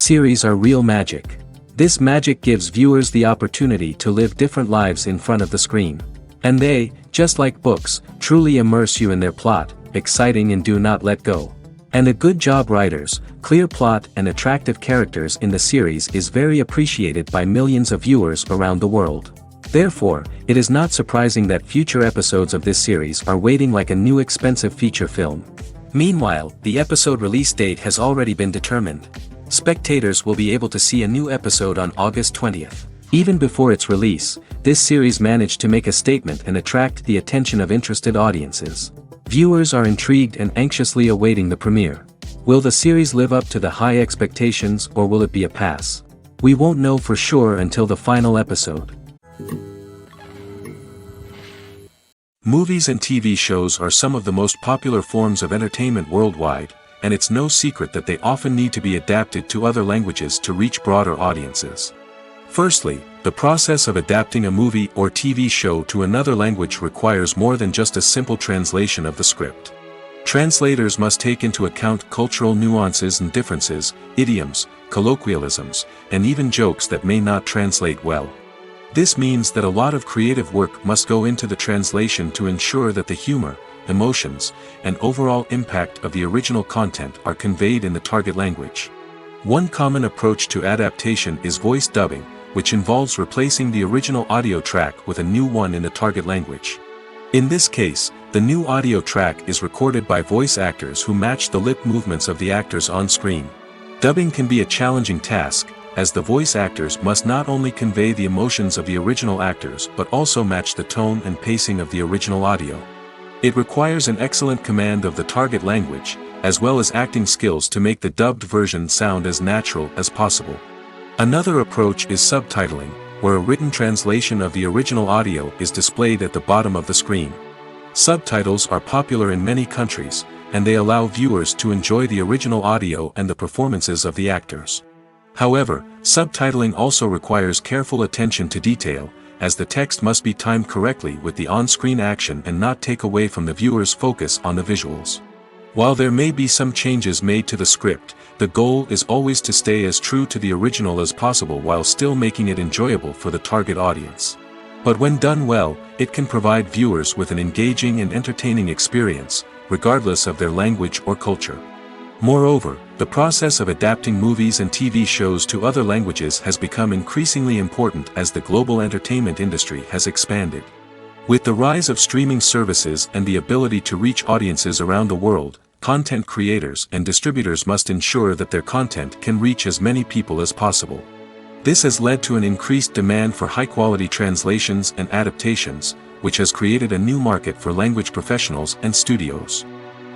series are real magic. This magic gives viewers the opportunity to live different lives in front of the screen. And they, just like books, truly immerse you in their plot, exciting and do not let go. And a good job writers, clear plot and attractive characters in the series is very appreciated by millions of viewers around the world. Therefore, it is not surprising that future episodes of this series are waiting like a new expensive feature film. Meanwhile, the episode release date has already been determined. Spectators will be able to see a new episode on August 20th. Even before its release, this series managed to make a statement and attract the attention of interested audiences. Viewers are intrigued and anxiously awaiting the premiere. Will the series live up to the high expectations or will it be a pass? We won't know for sure until the final episode. Movies and TV shows are some of the most popular forms of entertainment worldwide, and it's no secret that they often need to be adapted to other languages to reach broader audiences. Firstly, the process of adapting a movie or TV show to another language requires more than just a simple translation of the script. Translators must take into account cultural nuances and differences, idioms, colloquialisms, and even jokes that may not translate well. This means that a lot of creative work must go into the translation to ensure that the humor, emotions, and overall impact of the original content are conveyed in the target language. One common approach to adaptation is voice dubbing, which involves replacing the original audio track with a new one in the target language. In this case, the new audio track is recorded by voice actors who match the lip movements of the actors on screen. Dubbing can be a challenging task, as the voice actors must not only convey the emotions of the original actors but also match the tone and pacing of the original audio. It requires an excellent command of the target language, as well as acting skills to make the dubbed version sound as natural as possible. Another approach is subtitling, where a written translation of the original audio is displayed at the bottom of the screen. Subtitles are popular in many countries, and they allow viewers to enjoy the original audio and the performances of the actors. However, subtitling also requires careful attention to detail, as the text must be timed correctly with the on-screen action and not take away from the viewer's focus on the visuals. While there may be some changes made to the script, the goal is always to stay as true to the original as possible while still making it enjoyable for the target audience. But when done well, it can provide viewers with an engaging and entertaining experience, regardless of their language or culture. Moreover, the process of adapting movies and TV shows to other languages has become increasingly important as the global entertainment industry has expanded. With the rise of streaming services and the ability to reach audiences around the world, content creators and distributors must ensure that their content can reach as many people as possible. This has led to an increased demand for high-quality translations and adaptations, which has created a new market for language professionals and studios.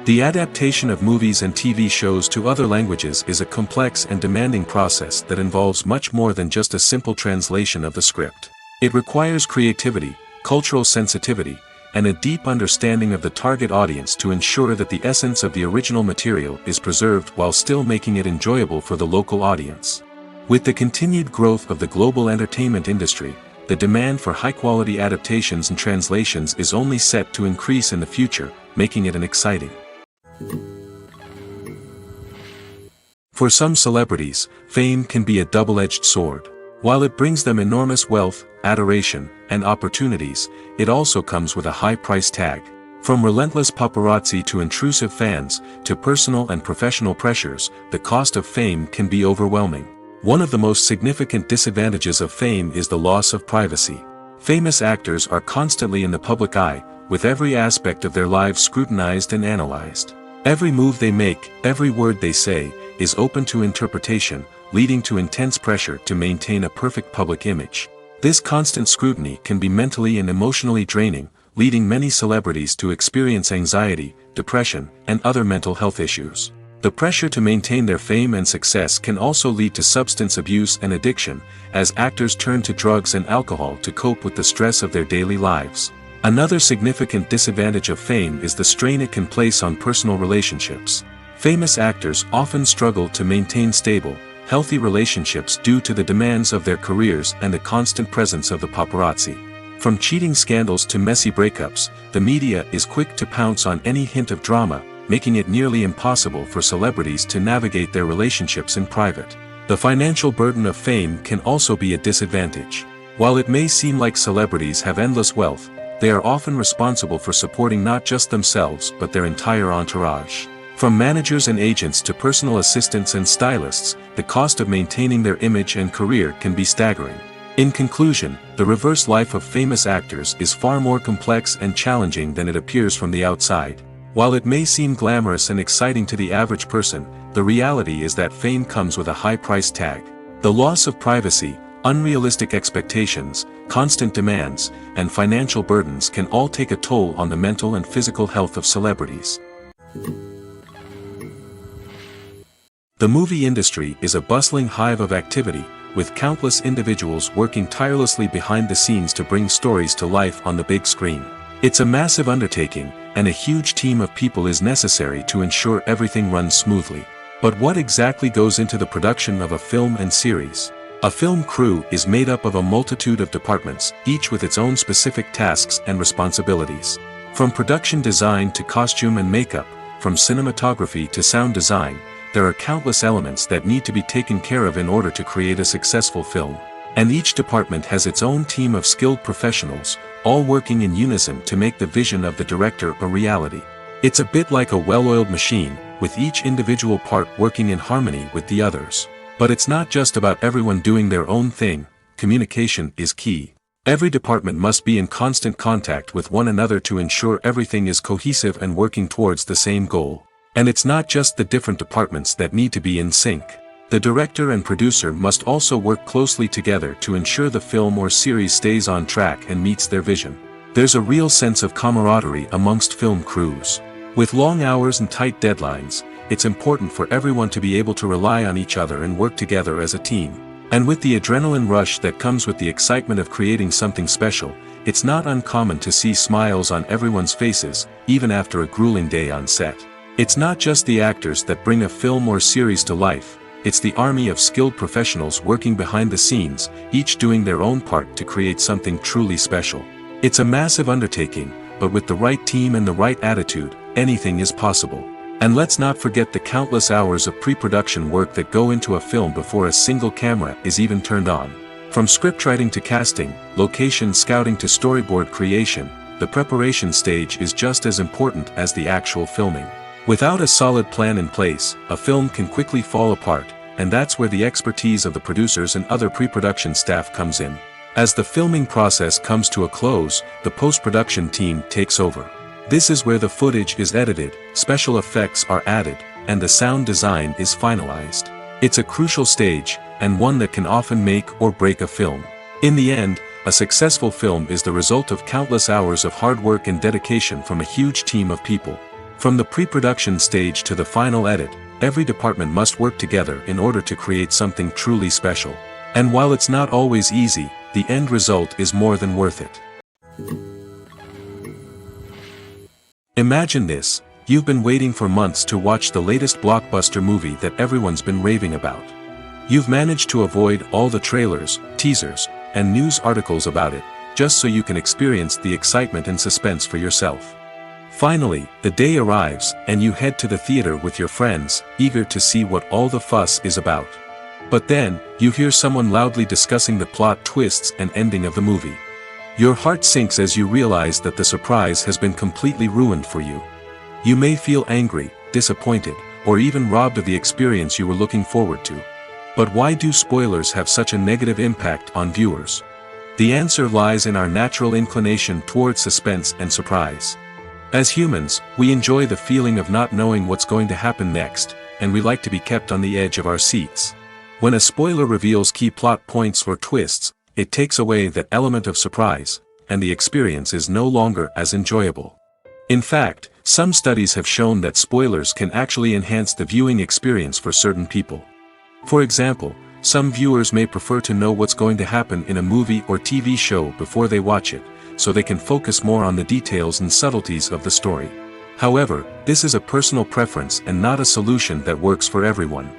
The adaptation of movies and TV shows to other languages is a complex and demanding process that involves much more than just a simple translation of the script. It requires creativity, cultural sensitivity, and a deep understanding of the target audience to ensure that the essence of the original material is preserved while still making it enjoyable for the local audience. With the continued growth of the global entertainment industry, the demand for high-quality adaptations and translations is only set to increase in the future, making it an exciting. For some celebrities, fame can be a double-edged sword. While it brings them enormous wealth, adoration, and opportunities, it also comes with a high price tag. From relentless paparazzi to intrusive fans, to personal and professional pressures, the cost of fame can be overwhelming. One of the most significant disadvantages of fame is the loss of privacy. Famous actors are constantly in the public eye, with every aspect of their lives scrutinized and analyzed. Every move they make, every word they say, is open to interpretation, leading to intense pressure to maintain a perfect public image. This constant scrutiny can be mentally and emotionally draining, leading many celebrities to experience anxiety, depression, and other mental health issues. The pressure to maintain their fame and success can also lead to substance abuse and addiction, as actors turn to drugs and alcohol to cope with the stress of their daily lives. Another significant disadvantage of fame is the strain it can place on personal relationships. Famous actors often struggle to maintain stable, healthy relationships due to the demands of their careers and the constant presence of the paparazzi. From cheating scandals to messy breakups, the media is quick to pounce on any hint of drama, making it nearly impossible for celebrities to navigate their relationships in private. The financial burden of fame can also be a disadvantage. While it may seem like celebrities have endless wealth, they are often responsible for supporting not just themselves but their entire entourage. From managers and agents to personal assistants and stylists, the cost of maintaining their image and career can be staggering. In conclusion, the reverse life of famous actors is far more complex and challenging than it appears from the outside. While it may seem glamorous and exciting to the average person, the reality is that fame comes with a high price tag. The loss of privacy, unrealistic expectations, constant demands, and financial burdens can all take a toll on the mental and physical health of celebrities. The movie industry is a bustling hive of activity, with countless individuals working tirelessly behind the scenes to bring stories to life on the big screen. It's a massive undertaking, and a huge team of people is necessary to ensure everything runs smoothly. But what exactly goes into the production of a film and series? A film crew is made up of a multitude of departments, each with its own specific tasks and responsibilities. From production design to costume and makeup, from cinematography to sound design, there are countless elements that need to be taken care of in order to create a successful film. And each department has its own team of skilled professionals, all working in unison to make the vision of the director a reality. It's a bit like a well-oiled machine, with each individual part working in harmony with the others. But it's not just about everyone doing their own thing. Communication is key. Every department must be in constant contact with one another to ensure everything is cohesive and working towards the same goal. And it's not just the different departments that need to be in sync. The director and producer must also work closely together to ensure the film or series stays on track and meets their vision. There's a real sense of camaraderie amongst film crews. With long hours and tight deadlines, it's important for everyone to be able to rely on each other and work together as a team. And with the adrenaline rush that comes with the excitement of creating something special, it's not uncommon to see smiles on everyone's faces, even after a grueling day on set. It's not just the actors that bring a film or series to life, it's the army of skilled professionals working behind the scenes, each doing their own part to create something truly special. It's a massive undertaking, but with the right team and the right attitude, anything is possible. And let's not forget the countless hours of pre-production work that go into a film before a single camera is even turned on. From scriptwriting to casting, location scouting to storyboard creation, the preparation stage is just as important as the actual filming. Without a solid plan in place, a film can quickly fall apart, and that's where the expertise of the producers and other pre-production staff comes in. As the filming process comes to a close, the post-production team takes over. This is where the footage is edited, special effects are added, and the sound design is finalized. It's a crucial stage, and one that can often make or break a film. In the end, a successful film is the result of countless hours of hard work and dedication from a huge team of people. From the pre-production stage to the final edit, every department must work together in order to create something truly special. And while it's not always easy, the end result is more than worth it. Imagine this: you've been waiting for months to watch the latest blockbuster movie that everyone's been raving about. You've managed to avoid all the trailers, teasers, and news articles about it, just so you can experience the excitement and suspense for yourself. Finally, the day arrives, and you head to the theater with your friends, eager to see what all the fuss is about. But then, you hear someone loudly discussing the plot twists and ending of the movie. Your heart sinks as you realize that the surprise has been completely ruined for you. You may feel angry, disappointed, or even robbed of the experience you were looking forward to. But why do spoilers have such a negative impact on viewers? The answer lies in our natural inclination towards suspense and surprise. As humans, we enjoy the feeling of not knowing what's going to happen next, and we like to be kept on the edge of our seats. When a spoiler reveals key plot points or twists, it takes away that element of surprise, and the experience is no longer as enjoyable. In fact, some studies have shown that spoilers can actually enhance the viewing experience for certain people. For example, some viewers may prefer to know what's going to happen in a movie or TV show before they watch it, so they can focus more on the details and subtleties of the story. However, this is a personal preference and not a solution that works for everyone.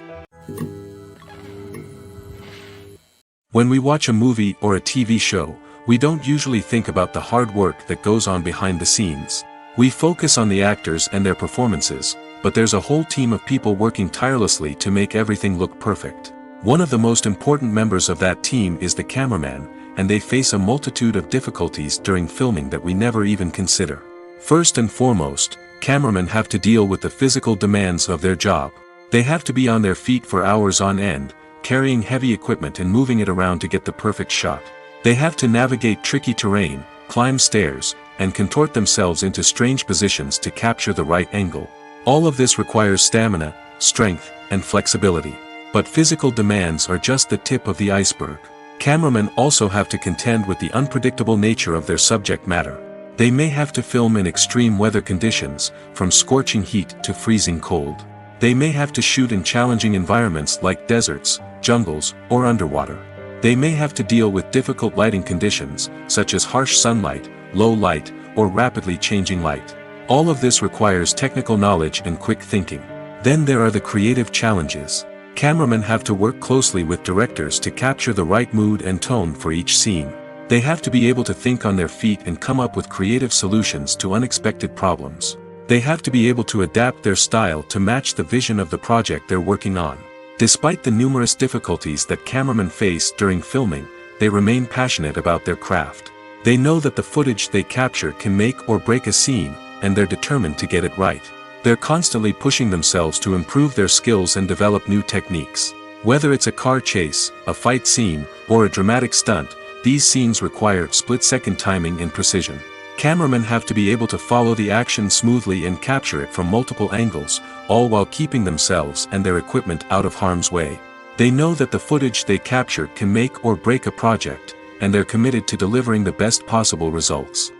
When we watch a movie or a TV show, we don't usually think about the hard work that goes on behind the scenes. We focus on the actors and their performances, but there's a whole team of people working tirelessly to make everything look perfect. One of the most important members of that team is the cameraman, and they face a multitude of difficulties during filming that we never even consider. First and foremost, cameramen have to deal with the physical demands of their job. They have to be on their feet for hours on end, carrying heavy equipment and moving it around to get the perfect shot. They have to navigate tricky terrain, climb stairs, and contort themselves into strange positions to capture the right angle. All of this requires stamina, strength, and flexibility. But physical demands are just the tip of the iceberg. Cameramen also have to contend with the unpredictable nature of their subject matter. They may have to film in extreme weather conditions, from scorching heat to freezing cold. They may have to shoot in challenging environments like deserts, jungles, or underwater. They may have to deal with difficult lighting conditions, such as harsh sunlight, low light, or rapidly changing light. All of this requires technical knowledge and quick thinking. Then there are the creative challenges. Cameramen have to work closely with directors to capture the right mood and tone for each scene. They have to be able to think on their feet and come up with creative solutions to unexpected problems. They have to be able to adapt their style to match the vision of the project they're working on. Despite the numerous difficulties that cameramen face during filming, they remain passionate about their craft. They know that the footage they capture can make or break a scene, and they're determined to get it right. They're constantly pushing themselves to improve their skills and develop new techniques. Whether it's a car chase, a fight scene, or a dramatic stunt, these scenes require split-second timing and precision. Cameramen have to be able to follow the action smoothly and capture it from multiple angles, all while keeping themselves and their equipment out of harm's way. They know that the footage they capture can make or break a project, and they're committed to delivering the best possible results.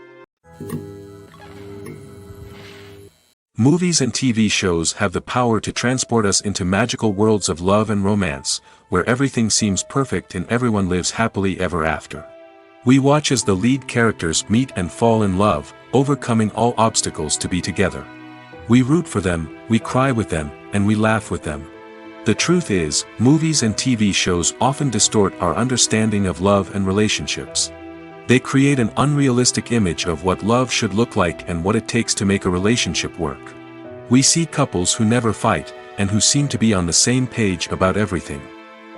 Movies and TV shows have the power to transport us into magical worlds of love and romance, where everything seems perfect and everyone lives happily ever after. We watch as the lead characters meet and fall in love, overcoming all obstacles to be together. We root for them, we cry with them, and we laugh with them. The truth is, movies and TV shows often distort our understanding of love and relationships. They create an unrealistic image of what love should look like and what it takes to make a relationship work. We see couples who never fight, and who seem to be on the same page about everything.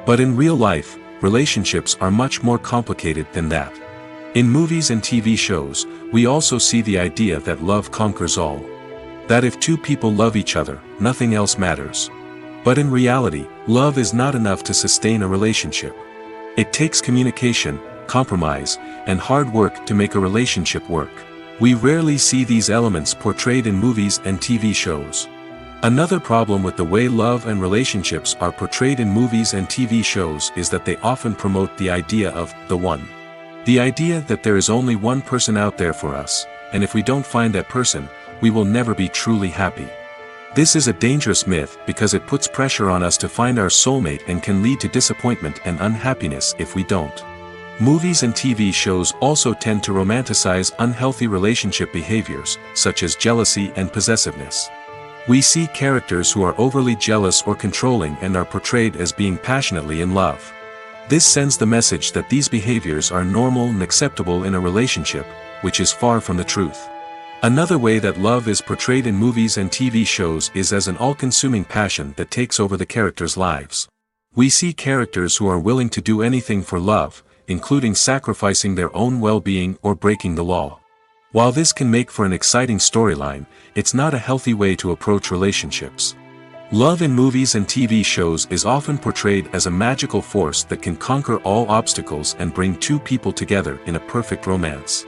But in real life, relationships are much more complicated than that. In movies and TV shows, we also see the idea that love conquers all. That if two people love each other, nothing else matters. But in reality, love is not enough to sustain a relationship. It takes communication, compromise, and hard work to make a relationship work. We rarely see these elements portrayed in movies and TV shows. Another problem with the way love and relationships are portrayed in movies and TV shows is that they often promote the idea of the one. The idea that there is only one person out there for us, and if we don't find that person, we will never be truly happy. This is a dangerous myth because it puts pressure on us to find our soulmate and can lead to disappointment and unhappiness if we don't. Movies and TV shows also tend to romanticize unhealthy relationship behaviors, such as jealousy and possessiveness. We see characters who are overly jealous or controlling and are portrayed as being passionately in love. This sends the message that these behaviors are normal and acceptable in a relationship, which is far from the truth. Another way that love is portrayed in movies and TV shows is as an all-consuming passion that takes over the characters' lives. We see characters who are willing to do anything for love, including sacrificing their own well-being or breaking the law. While this can make for an exciting storyline, it's not a healthy way to approach relationships. Love in movies and TV shows is often portrayed as a magical force that can conquer all obstacles and bring two people together in a perfect romance.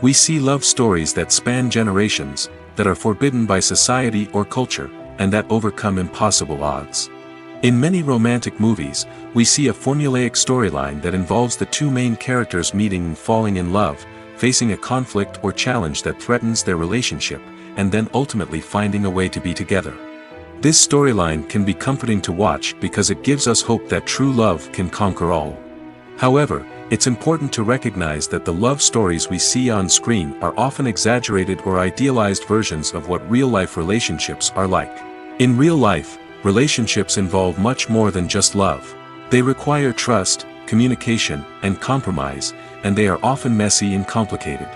We see love stories that span generations, that are forbidden by society or culture, and that overcome impossible odds. In many romantic movies, we see a formulaic storyline that involves the two main characters meeting and falling in love, facing a conflict or challenge that threatens their relationship, and then ultimately finding a way to be together. This storyline can be comforting to watch because it gives us hope that true love can conquer all. However, it's important to recognize that the love stories we see on screen are often exaggerated or idealized versions of what real-life relationships are like. In real life, relationships involve much more than just love. They require trust, communication, and compromise, and they are often messy and complicated.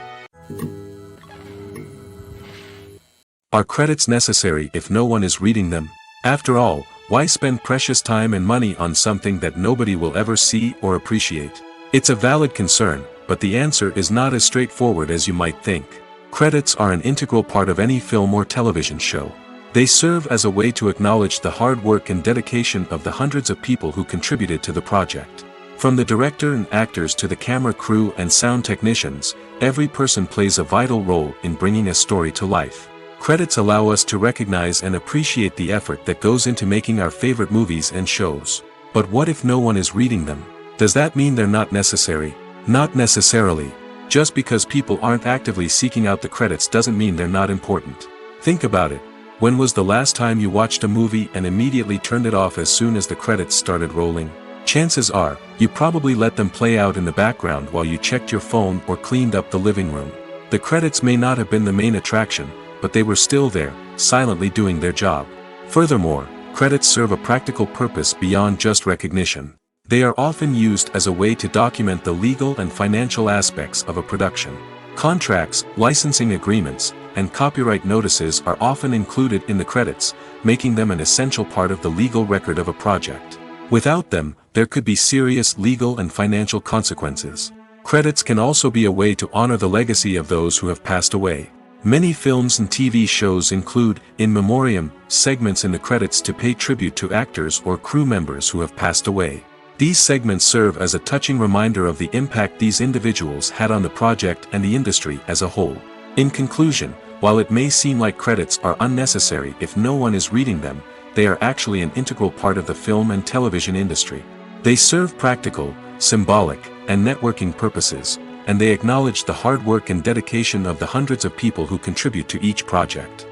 Are credits necessary if no one is reading them? After all, Why spend precious time and money on something that nobody will ever see or appreciate? It's a valid concern, but the answer is not as straightforward as you might think. Credits are an integral part of any film or television show. They serve as a way to acknowledge the hard work and dedication of the hundreds of people who contributed to the project. From the director and actors to the camera crew and sound technicians, every person plays a vital role in bringing a story to life. Credits allow us to recognize and appreciate the effort that goes into making our favorite movies and shows. But what if no one is reading them? Does that mean they're not necessary? Not necessarily. Just because people aren't actively seeking out the credits doesn't mean they're not important. Think about it. When was the last time you watched a movie and immediately turned it off as soon as the credits started rolling? Chances are, you probably let them play out in the background while you checked your phone or cleaned up the living room. The credits may not have been the main attraction, but they were still there, silently doing their job. Furthermore, credits serve a practical purpose beyond just recognition. They are often used as a way to document the legal and financial aspects of a production. Contracts, licensing agreements, and copyright notices are often included in the credits, making them an essential part of the legal record of a project. Without them, there could be serious legal and financial consequences. Credits can also be a way to honor the legacy of those who have passed away. Many films and TV shows include, in memoriam, segments in the credits to pay tribute to actors or crew members who have passed away. These segments serve as a touching reminder of the impact these individuals had on the project and the industry as a whole. In conclusion, while it may seem like credits are unnecessary if no one is reading them, they are actually an integral part of the film and television industry. They serve practical, symbolic, and networking purposes, and they acknowledge the hard work and dedication of the hundreds of people who contribute to each project.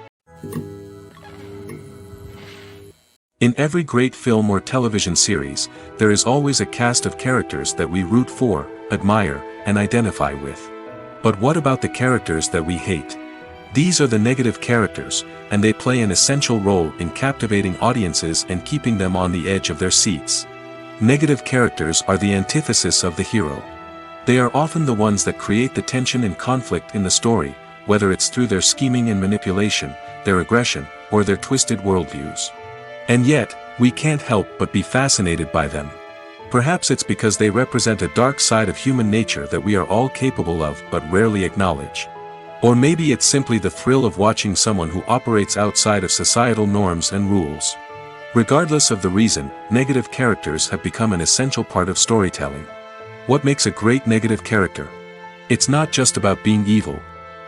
In every great film or television series, there is always a cast of characters that we root for, admire, and identify with. But what about the characters that we hate? These are the negative characters, and they play an essential role in captivating audiences and keeping them on the edge of their seats. Negative characters are the antithesis of the hero. They are often the ones that create the tension and conflict in the story, whether it's through their scheming and manipulation, their aggression, or their twisted worldviews. And yet, we can't help but be fascinated by them. Perhaps it's because they represent a dark side of human nature that we are all capable of but rarely acknowledge. Or maybe it's simply the thrill of watching someone who operates outside of societal norms and rules. Regardless of the reason, negative characters have become an essential part of storytelling. What makes a great negative character? It's not just about being evil.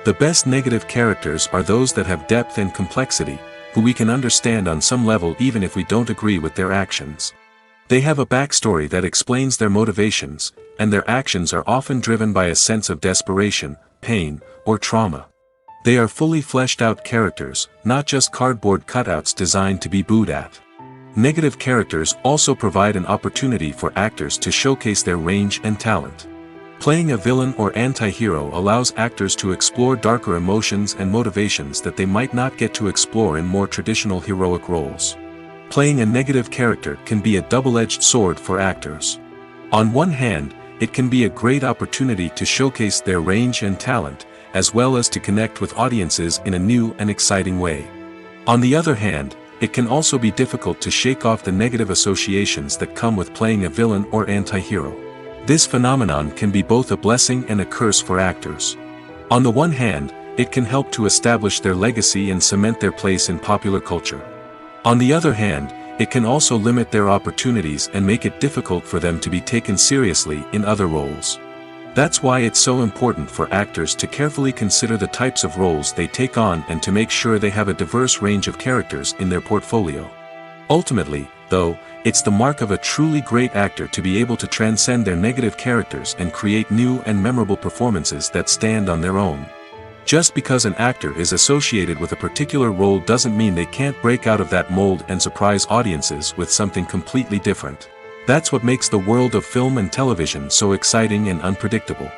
The best negative characters are those that have depth and complexity, who we can understand on some level even if we don't agree with their actions. They have a backstory that explains their motivations, and their actions are often driven by a sense of desperation, pain, or trauma. They are fully fleshed out characters, not just cardboard cutouts designed to be booed at. Negative characters also provide an opportunity for actors to showcase their range and talent. Playing a villain or anti-hero allows actors to explore darker emotions and motivations that they might not get to explore in more traditional heroic roles. Playing a negative character can be a double-edged sword for actors. On one hand, it can be a great opportunity to showcase their range and talent, as well as to connect with audiences in a new and exciting way. On the other hand, it can also be difficult to shake off the negative associations that come with playing a villain or anti-hero. This phenomenon can be both a blessing and a curse for actors. On the one hand, it can help to establish their legacy and cement their place in popular culture. On the other hand, it can also limit their opportunities and make it difficult for them to be taken seriously in other roles. That's why it's so important for actors to carefully consider the types of roles they take on and to make sure they have a diverse range of characters in their portfolio. Ultimately, though, it's the mark of a truly great actor to be able to transcend their negative characters and create new and memorable performances that stand on their own. Just because an actor is associated with a particular role doesn't mean they can't break out of that mold and surprise audiences with something completely different. That's what makes the world of film and television so exciting and unpredictable.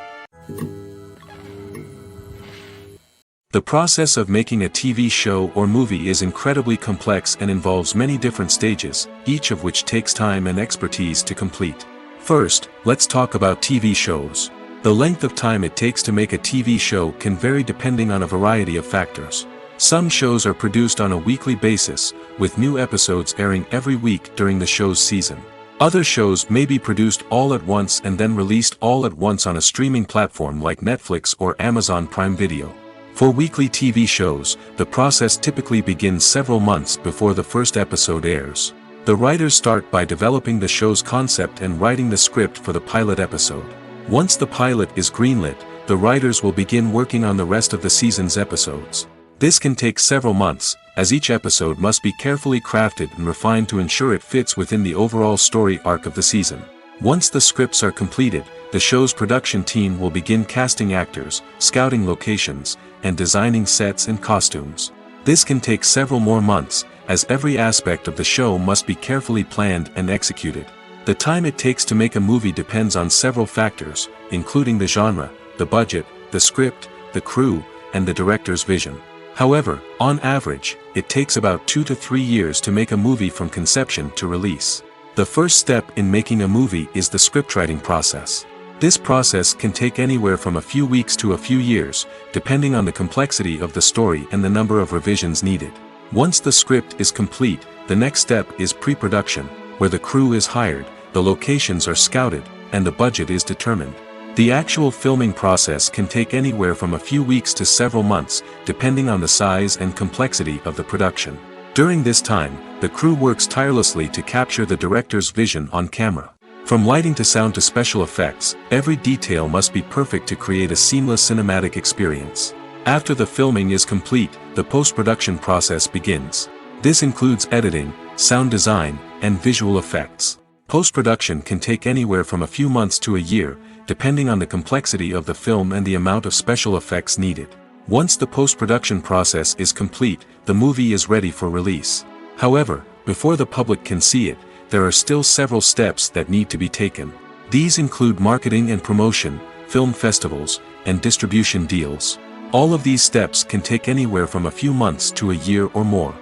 The process of making a TV show or movie is incredibly complex and involves many different stages, each of which takes time and expertise to complete. First, let's talk about TV shows. The length of time it takes to make a TV show can vary depending on a variety of factors. Some shows are produced on a weekly basis, with new episodes airing every week during the show's season. Other shows may be produced all at once and then released all at once on a streaming platform like Netflix or Amazon Prime Video. For weekly TV shows, the process typically begins several months before the first episode airs. The writers start by developing the show's concept and writing the script for the pilot episode. Once the pilot is greenlit, the writers will begin working on the rest of the season's episodes. This can take several months, as each episode must be carefully crafted and refined to ensure it fits within the overall story arc of the season. Once the scripts are completed, the show's production team will begin casting actors, scouting locations, and designing sets and costumes. This can take several more months, as every aspect of the show must be carefully planned and executed. The time it takes to make a movie depends on several factors, including the genre, the budget, the script, the crew, and the director's vision. However, on average, it takes about 2 to 3 years to make a movie from conception to release. The first step in making a movie is the scriptwriting process. This process can take anywhere from a few weeks to a few years, depending on the complexity of the story and the number of revisions needed. Once the script is complete, the next step is pre-production, where the crew is hired, the locations are scouted, and the budget is determined. The actual filming process can take anywhere from a few weeks to several months, depending on the size and complexity of the production. During this time, the crew works tirelessly to capture the director's vision on camera. From lighting to sound to special effects, every detail must be perfect to create a seamless cinematic experience. After the filming is complete, the post-production process begins. This includes editing, sound design, and visual effects. Post-production can take anywhere from a few months to a year, depending on the complexity of the film and the amount of special effects needed. Once the post-production process is complete, the movie is ready for release. However, before the public can see it, there are still several steps that need to be taken. These include marketing and promotion, film festivals, and distribution deals. All of these steps can take anywhere from a few months to a year or more.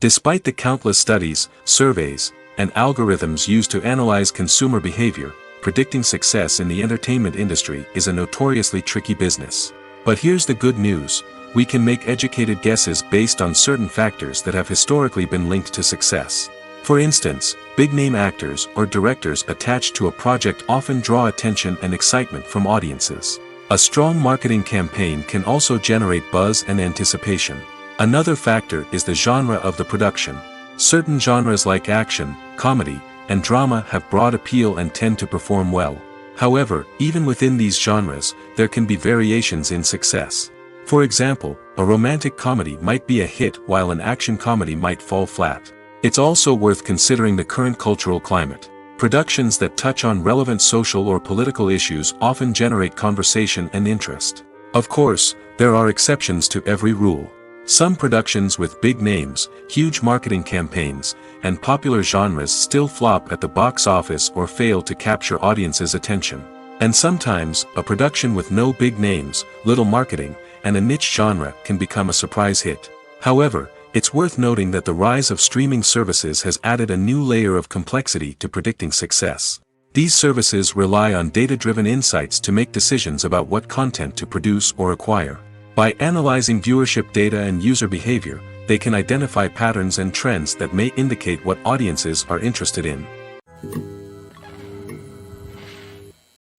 Despite the countless studies, surveys, and algorithms used to analyze consumer behavior, predicting success in the entertainment industry is a notoriously tricky business. But here's the good news: we can make educated guesses based on certain factors that have historically been linked to success. For instance, big-name actors or directors attached to a project often draw attention and excitement from audiences. A strong marketing campaign can also generate buzz and anticipation. Another factor is the genre of the production. Certain genres like action, comedy, and drama have broad appeal and tend to perform well. However, even within these genres, there can be variations in success. For example, a romantic comedy might be a hit while an action comedy might fall flat. It's also worth considering the current cultural climate. Productions that touch on relevant social or political issues often generate conversation and interest. Of course, there are exceptions to every rule. Some productions with big names, huge marketing campaigns, and popular genres still flop at the box office or fail to capture audiences' attention. And sometimes, a production with no big names, little marketing, and a niche genre can become a surprise hit. However, it's worth noting that the rise of streaming services has added a new layer of complexity to predicting success. These services rely on data-driven insights to make decisions about what content to produce or acquire. By analyzing viewership data and user behavior, they can identify patterns and trends that may indicate what audiences are interested in.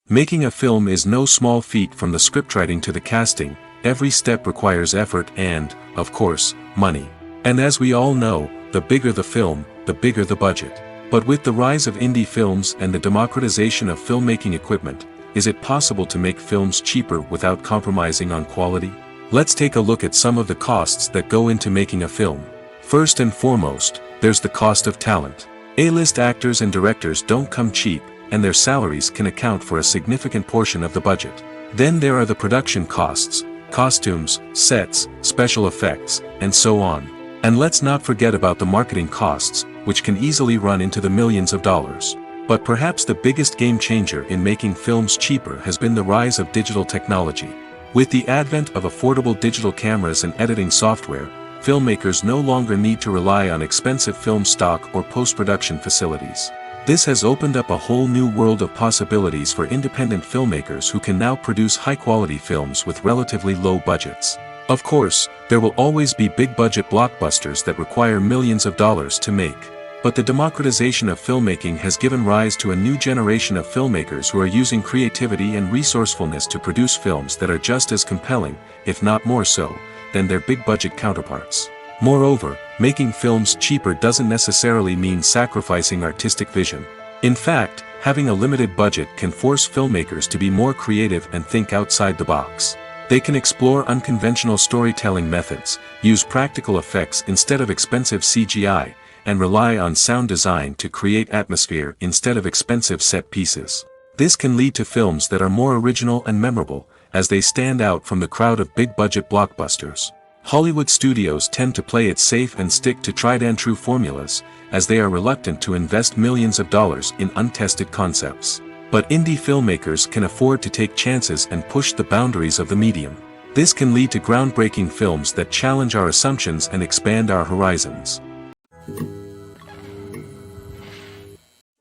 Making a film is no small feat. From the scriptwriting to the casting, every step requires effort and, of course, money. And as we all know, the bigger the film, the bigger the budget. But with the rise of indie films and the democratization of filmmaking equipment, is it possible to make films cheaper without compromising on quality? Let's take a look at some of the costs that go into making a film. First and foremost, there's the cost of talent. A-list actors and directors don't come cheap, and their salaries can account for a significant portion of the budget. Then there are the production costs, costumes, sets, special effects, and so on. And let's not forget about the marketing costs, which can easily run into the millions of dollars. But perhaps the biggest game changer in making films cheaper has been the rise of digital technology. With the advent of affordable digital cameras and editing software, filmmakers no longer need to rely on expensive film stock or post-production facilities. This has opened up a whole new world of possibilities for independent filmmakers who can now produce high-quality films with relatively low budgets. Of course, there will always be big-budget blockbusters that require millions of dollars to make. But the democratization of filmmaking has given rise to a new generation of filmmakers who are using creativity and resourcefulness to produce films that are just as compelling, if not more so, than their big-budget counterparts. Moreover, making films cheaper doesn't necessarily mean sacrificing artistic vision. In fact, having a limited budget can force filmmakers to be more creative and think outside the box. They can explore unconventional storytelling methods, use practical effects instead of expensive CGI, and rely on sound design to create atmosphere instead of expensive set pieces. This can lead to films that are more original and memorable, as they stand out from the crowd of big-budget blockbusters. Hollywood studios tend to play it safe and stick to tried-and-true formulas, as they are reluctant to invest millions of dollars in untested concepts. But indie filmmakers can afford to take chances and push the boundaries of the medium. This can lead to groundbreaking films that challenge our assumptions and expand our horizons.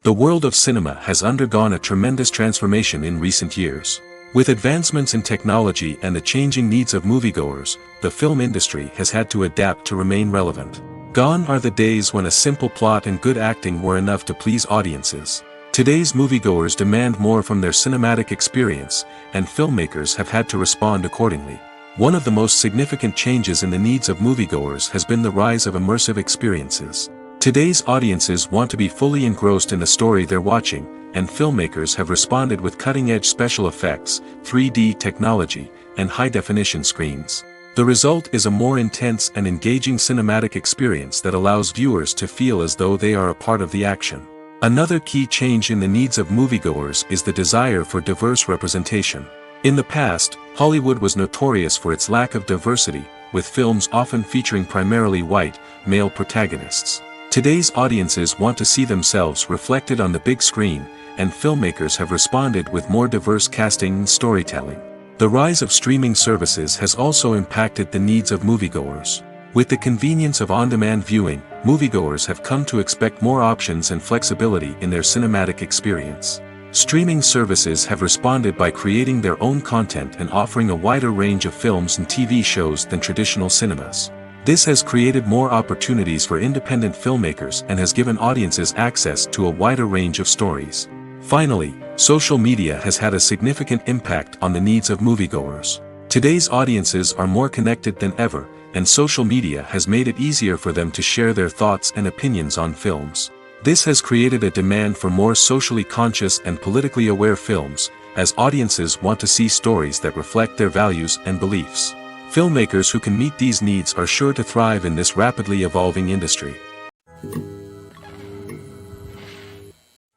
The world of cinema has undergone a tremendous transformation in recent years. With advancements in technology and the changing needs of moviegoers, the film industry has had to adapt to remain relevant. Gone are the days when a simple plot and good acting were enough to please audiences. Today's moviegoers demand more from their cinematic experience, and filmmakers have had to respond accordingly. One of the most significant changes in the needs of moviegoers has been the rise of immersive experiences. Today's audiences want to be fully engrossed in the story they're watching, and filmmakers have responded with cutting-edge special effects, 3D technology, and high-definition screens. The result is a more intense and engaging cinematic experience that allows viewers to feel as though they are a part of the action. Another key change in the needs of moviegoers is the desire for diverse representation. In the past, Hollywood was notorious for its lack of diversity, with films often featuring primarily white, male protagonists. Today's audiences want to see themselves reflected on the big screen, and filmmakers have responded with more diverse casting and storytelling. The rise of streaming services has also impacted the needs of moviegoers. With the convenience of on-demand viewing, moviegoers have come to expect more options and flexibility in their cinematic experience. Streaming services have responded by creating their own content and offering a wider range of films and TV shows than traditional cinemas. This has created more opportunities for independent filmmakers and has given audiences access to a wider range of stories. Finally, social media has had a significant impact on the needs of moviegoers. Today's audiences are more connected than ever, and social media has made it easier for them to share their thoughts and opinions on films. This has created a demand for more socially conscious and politically aware films, as audiences want to see stories that reflect their values and beliefs. Filmmakers who can meet these needs are sure to thrive in this rapidly evolving industry.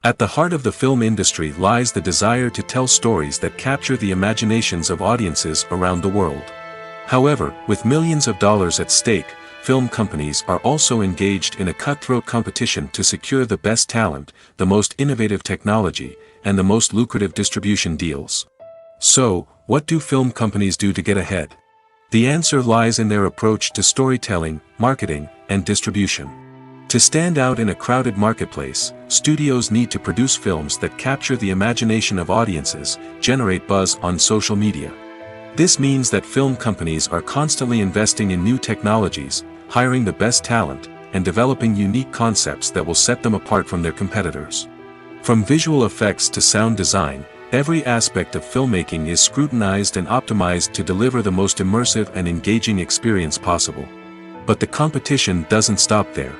At the heart of the film industry lies the desire to tell stories that capture the imaginations of audiences around the world. However, with millions of dollars at stake, film companies are also engaged in a cutthroat competition to secure the best talent, the most innovative technology, and the most lucrative distribution deals. So, what do film companies do to get ahead? The answer lies in their approach to storytelling, marketing, and distribution. To stand out in a crowded marketplace, studios need to produce films that capture the imagination of audiences, generate buzz on social media. This means that film companies are constantly investing in new technologies, hiring the best talent, and developing unique concepts that will set them apart from their competitors. From visual effects to sound design, every aspect of filmmaking is scrutinized and optimized to deliver the most immersive and engaging experience possible. But the competition doesn't stop there.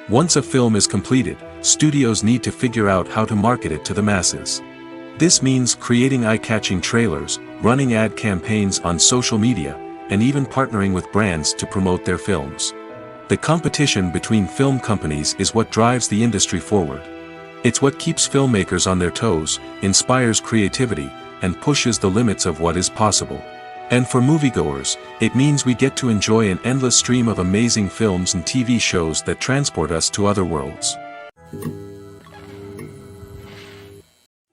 Once a film is completed, studios need to figure out how to market it to the masses. This means creating eye-catching trailers, running ad campaigns on social media, and even partnering with brands to promote their films. The competition between film companies is what drives the industry forward. It's what keeps filmmakers on their toes, inspires creativity, and pushes the limits of what is possible. And for moviegoers, it means we get to enjoy an endless stream of amazing films and TV shows that transport us to other worlds.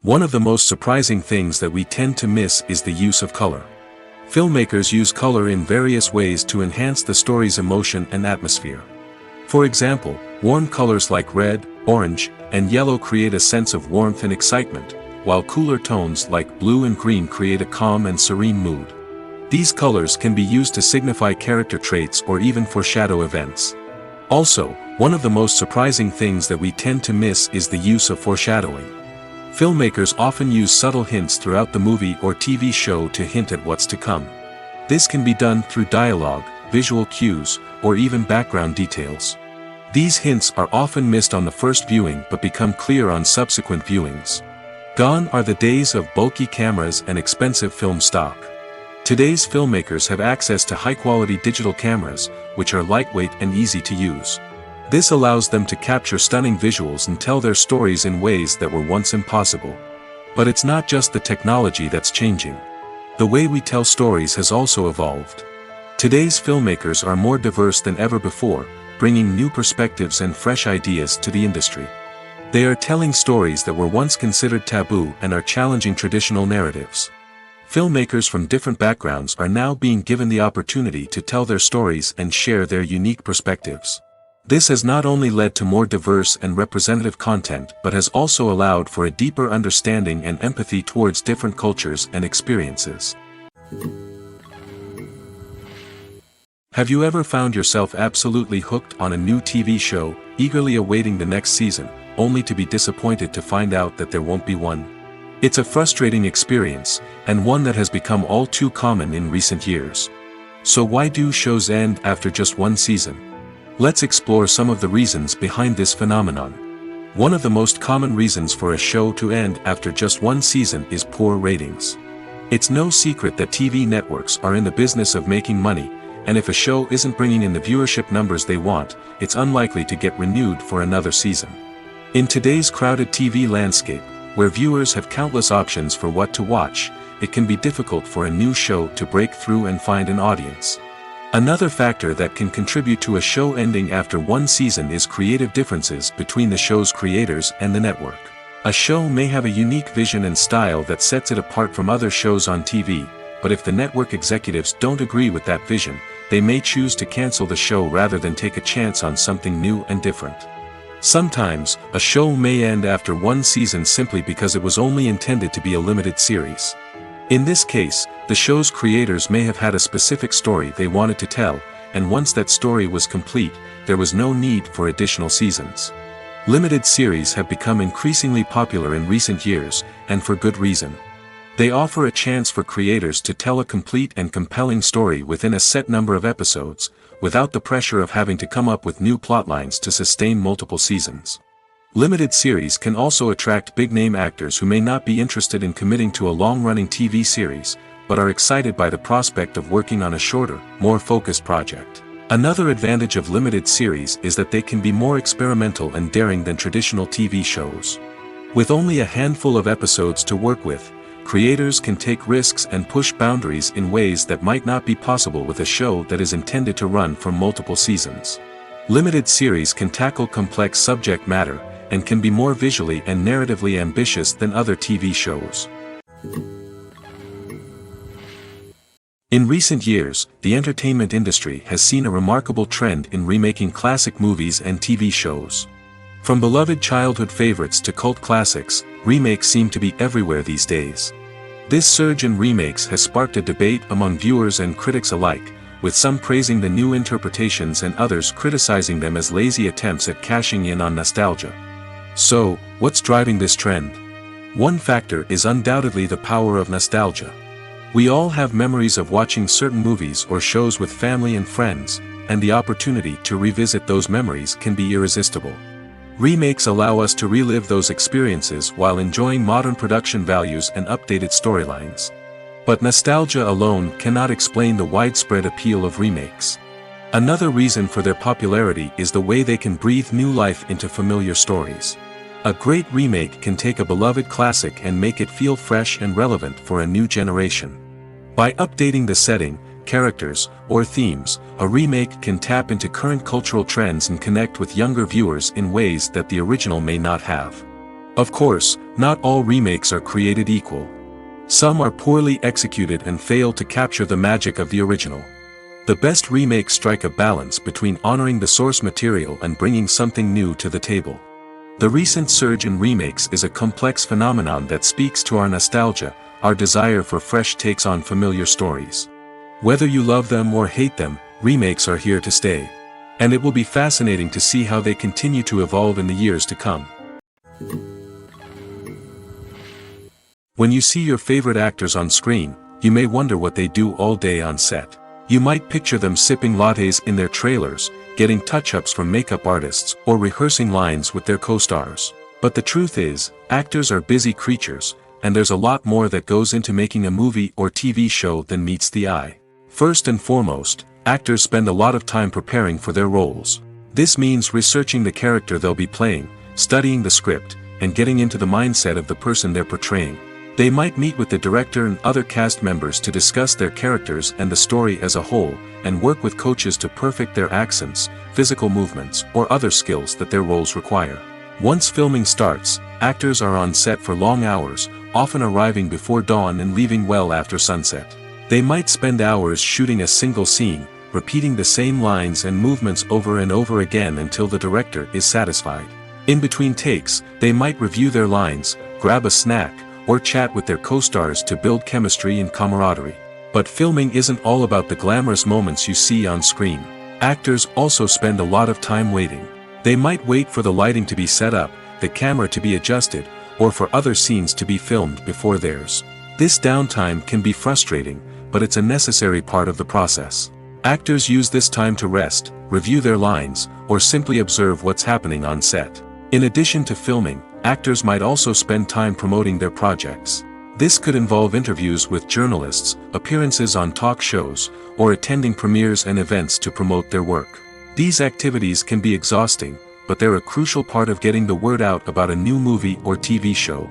One of the most surprising things that we tend to miss is the use of color. Filmmakers use color in various ways to enhance the story's emotion and atmosphere. For example, Warm colors like red, orange, and yellow create a sense of warmth and excitement, while cooler tones like blue and green create a calm and serene mood. These colors can be used to signify character traits or even foreshadow events. Also, one of the most surprising things that we tend to miss is the use of foreshadowing. Filmmakers often use subtle hints throughout the movie or TV show to hint at what's to come. This can be done through dialogue, visual cues, or even background details. These hints are often missed on the first viewing but become clear on subsequent viewings. Gone are the days of bulky cameras and expensive film stock. Today's filmmakers have access to high-quality digital cameras, which are lightweight and easy to use. This allows them to capture stunning visuals and tell their stories in ways that were once impossible. But it's not just the technology that's changing. The way we tell stories has also evolved. Today's filmmakers are more diverse than ever before, bringing new perspectives and fresh ideas to the industry. They are telling stories that were once considered taboo and are challenging traditional narratives. Filmmakers from different backgrounds are now being given the opportunity to tell their stories and share their unique perspectives. This has not only led to more diverse and representative content but has also allowed for a deeper understanding and empathy towards different cultures and experiences. Have you ever found yourself absolutely hooked on a new TV show, eagerly awaiting the next season, only to be disappointed to find out that there won't be one? It's a frustrating experience, and one that has become all too common in recent years. So why do shows end after just one season? Let's explore some of the reasons behind this phenomenon. One of the most common reasons for a show to end after just one season is poor ratings. It's no secret that TV networks are in the business of making money, and if a show isn't bringing in the viewership numbers they want, it's unlikely to get renewed for another season. In today's crowded TV landscape, where viewers have countless options for what to watch, it can be difficult for a new show to break through and find an audience. Another factor that can contribute to a show ending after one season is creative differences between the show's creators and the network. A show may have a unique vision and style that sets it apart from other shows on TV, but if the network executives don't agree with that vision, they may choose to cancel the show rather than take a chance on something new and different. Sometimes, a show may end after one season simply because it was only intended to be a limited series. In this case, the show's creators may have had a specific story they wanted to tell, and once that story was complete, there was no need for additional seasons. Limited series have become increasingly popular in recent years, and for good reason. They offer a chance for creators to tell a complete and compelling story within a set number of episodes, without the pressure of having to come up with new plotlines to sustain multiple seasons. Limited series can also attract big-name actors who may not be interested in committing to a long-running TV series, but are excited by the prospect of working on a shorter, more focused project. Another advantage of limited series is that they can be more experimental and daring than traditional TV shows. With only a handful of episodes to work with, creators can take risks and push boundaries in ways that might not be possible with a show that is intended to run for multiple seasons. Limited series can tackle complex subject matter, and can be more visually and narratively ambitious than other TV shows. In recent years, the entertainment industry has seen a remarkable trend in remaking classic movies and TV shows. From beloved childhood favorites to cult classics, remakes seem to be everywhere these days. This surge in remakes has sparked a debate among viewers and critics alike, with some praising the new interpretations and others criticizing them as lazy attempts at cashing in on nostalgia. So, what's driving this trend? One factor is undoubtedly the power of nostalgia. We all have memories of watching certain movies or shows with family and friends, and the opportunity to revisit those memories can be irresistible. Remakes allow us to relive those experiences while enjoying modern production values and updated storylines. But nostalgia alone cannot explain the widespread appeal of remakes. Another reason for their popularity is the way they can breathe new life into familiar stories. A great remake can take a beloved classic and make it feel fresh and relevant for a new generation. By updating the setting, characters, or themes, a remake can tap into current cultural trends and connect with younger viewers in ways that the original may not have. Of course, not all remakes are created equal. Some are poorly executed and fail to capture the magic of the original. The best remakes strike a balance between honoring the source material and bringing something new to the table. The recent surge in remakes is a complex phenomenon that speaks to our nostalgia, our desire for fresh takes on familiar stories. Whether you love them or hate them, remakes are here to stay. And it will be fascinating to see how they continue to evolve in the years to come. When you see your favorite actors on screen, you may wonder what they do all day on set. You might picture them sipping lattes in their trailers, getting touch-ups from makeup artists, or rehearsing lines with their co-stars. But the truth is, actors are busy creatures, and there's a lot more that goes into making a movie or TV show than meets the eye. First and foremost, actors spend a lot of time preparing for their roles. This means researching the character they'll be playing, studying the script, and getting into the mindset of the person they're portraying. They might meet with the director and other cast members to discuss their characters and the story as a whole, and work with coaches to perfect their accents, physical movements, or other skills that their roles require. Once filming starts, actors are on set for long hours, often arriving before dawn and leaving well after sunset. They might spend hours shooting a single scene, repeating the same lines and movements over and over again until the director is satisfied. In between takes, they might review their lines, grab a snack, or chat with their co-stars to build chemistry and camaraderie. But filming isn't all about the glamorous moments you see on screen. Actors also spend a lot of time waiting. They might wait for the lighting to be set up, the camera to be adjusted, or for other scenes to be filmed before theirs. This downtime can be frustrating, but it's a necessary part of the process. Actors use this time to rest, review their lines, or simply observe what's happening on set. In addition to filming, actors might also spend time promoting their projects. This could involve interviews with journalists, appearances on talk shows, or attending premieres and events to promote their work. These activities can be exhausting, but they're a crucial part of getting the word out about a new movie or TV show.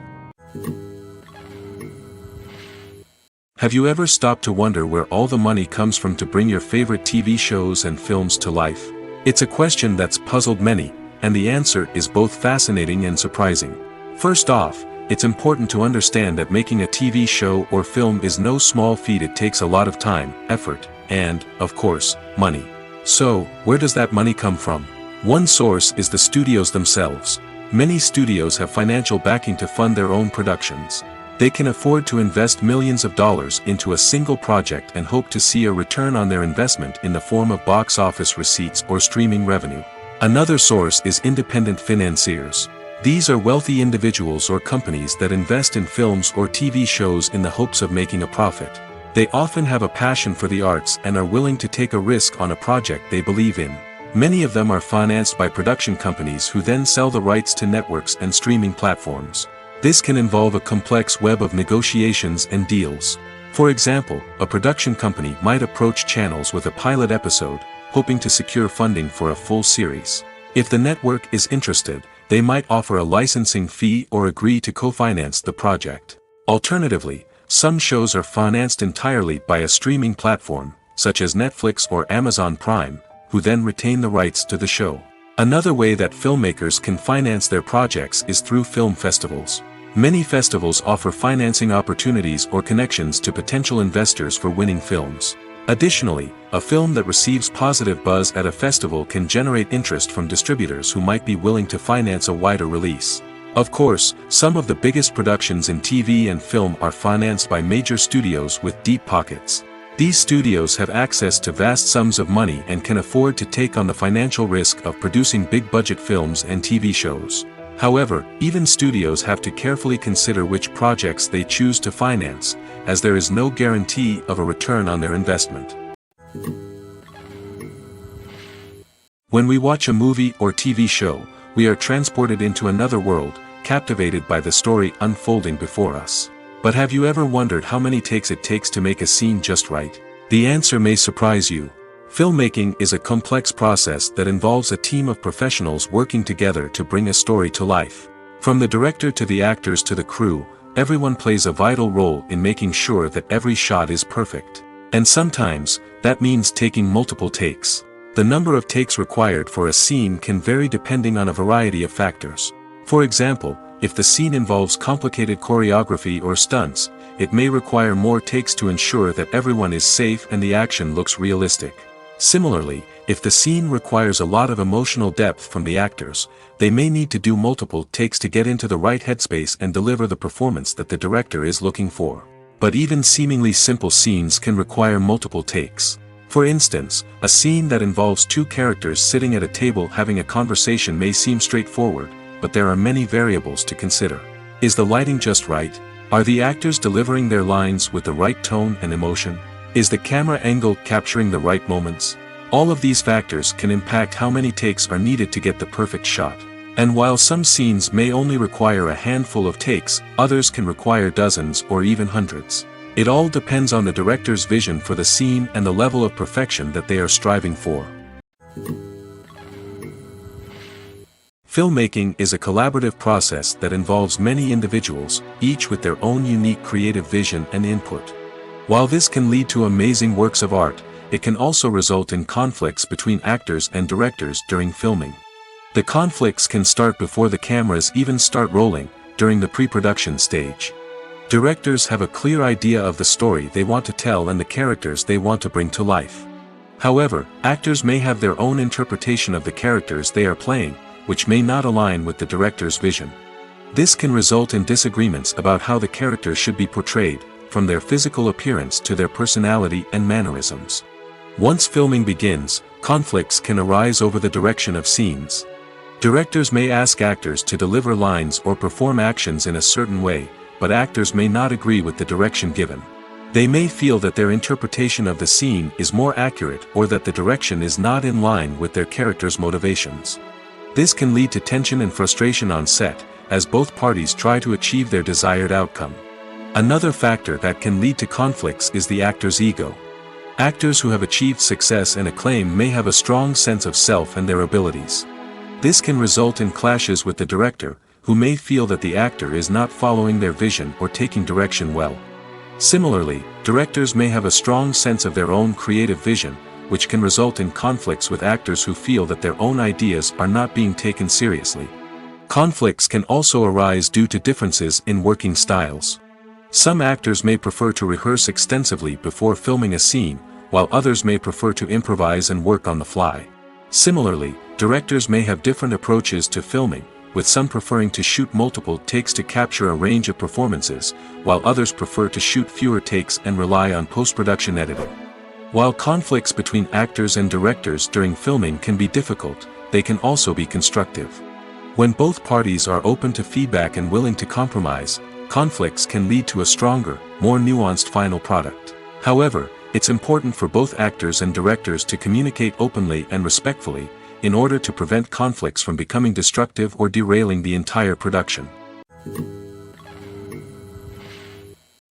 Have you ever stopped to wonder where all the money comes from to bring your favorite TV shows and films to life? It's a question that's puzzled many, and the answer is both fascinating and surprising. First off, it's important to understand that making a TV show or film is no small feat. It takes a lot of time, effort, and, of course, money. So, where does that money come from? One source is the studios themselves. Many studios have financial backing to fund their own productions. They can afford to invest millions of dollars into a single project and hope to see a return on their investment in the form of box office receipts or streaming revenue. Another source is independent financiers. These are wealthy individuals or companies that invest in films or TV shows in the hopes of making a profit. They often have a passion for the arts and are willing to take a risk on a project they believe in. Many of them are financed by production companies who then sell the rights to networks and streaming platforms. This can involve a complex web of negotiations and deals. For example, a production company might approach channels with a pilot episode, hoping to secure funding for a full series. If the network is interested, they might offer a licensing fee or agree to co-finance the project. Alternatively, some shows are financed entirely by a streaming platform, such as Netflix or Amazon Prime, who then retain the rights to the show. Another way that filmmakers can finance their projects is through film festivals. Many festivals offer financing opportunities or connections to potential investors for winning films. Additionally, a film that receives positive buzz at a festival can generate interest from distributors who might be willing to finance a wider release. Of course, some of the biggest productions in TV and film are financed by major studios with deep pockets. These studios have access to vast sums of money and can afford to take on the financial risk of producing big-budget films and TV shows. However, even studios have to carefully consider which projects they choose to finance, as there is no guarantee of a return on their investment. When we watch a movie or TV show, we are transported into another world, captivated by the story unfolding before us. But have you ever wondered how many takes it takes to make a scene just right? The answer may surprise you. Filmmaking is a complex process that involves a team of professionals working together to bring a story to life. From the director to the actors to the crew, everyone plays a vital role in making sure that every shot is perfect. And sometimes, that means taking multiple takes. The number of takes required for a scene can vary depending on a variety of factors. For example, If the scene involves complicated choreography or stunts, it may require more takes to ensure that everyone is safe and the action looks realistic. Similarly, if the scene requires a lot of emotional depth from the actors, they may need to do multiple takes to get into the right headspace and deliver the performance that the director is looking for. But even seemingly simple scenes can require multiple takes. For instance, a scene that involves two characters sitting at a table having a conversation may seem straightforward, but there are many variables to consider. Is the lighting just right? Are the actors delivering their lines with the right tone and emotion? Is the camera angle capturing the right moments? All of these factors can impact how many takes are needed to get the perfect shot. And while some scenes may only require a handful of takes, others can require dozens or even hundreds. It all depends on the director's vision for the scene and the level of perfection that they are striving for. Filmmaking is a collaborative process that involves many individuals, each with their own unique creative vision and input. While this can lead to amazing works of art, it can also result in conflicts between actors and directors during filming. The conflicts can start before the cameras even start rolling, during the pre-production stage. Directors have a clear idea of the story they want to tell and the characters they want to bring to life. However, actors may have their own interpretation of the characters they are playing, which may not align with the director's vision. This can result in disagreements about how the characters should be portrayed, from their physical appearance to their personality and mannerisms. Once filming begins, conflicts can arise over the direction of scenes. Directors may ask actors to deliver lines or perform actions in a certain way, but actors may not agree with the direction given. They may feel that their interpretation of the scene is more accurate or that the direction is not in line with their character's motivations. This can lead to tension and frustration on set, as both parties try to achieve their desired outcome. Another factor that can lead to conflicts is the actor's ego. Actors who have achieved success and acclaim may have a strong sense of self and their abilities. This can result in clashes with the director, who may feel that the actor is not following their vision or taking direction well. Similarly, directors may have a strong sense of their own creative vision, which can result in conflicts with actors who feel that their own ideas are not being taken seriously. Conflicts can also arise due to differences in working styles. Some actors may prefer to rehearse extensively before filming a scene, while others may prefer to improvise and work on the fly. Similarly, directors may have different approaches to filming, with some preferring to shoot multiple takes to capture a range of performances, while others prefer to shoot fewer takes and rely on post-production editing. While conflicts between actors and directors during filming can be difficult, they can also be constructive. When both parties are open to feedback and willing to compromise, conflicts can lead to a stronger, more nuanced final product. However, it's important for both actors and directors to communicate openly and respectfully, in order to prevent conflicts from becoming destructive or derailing the entire production.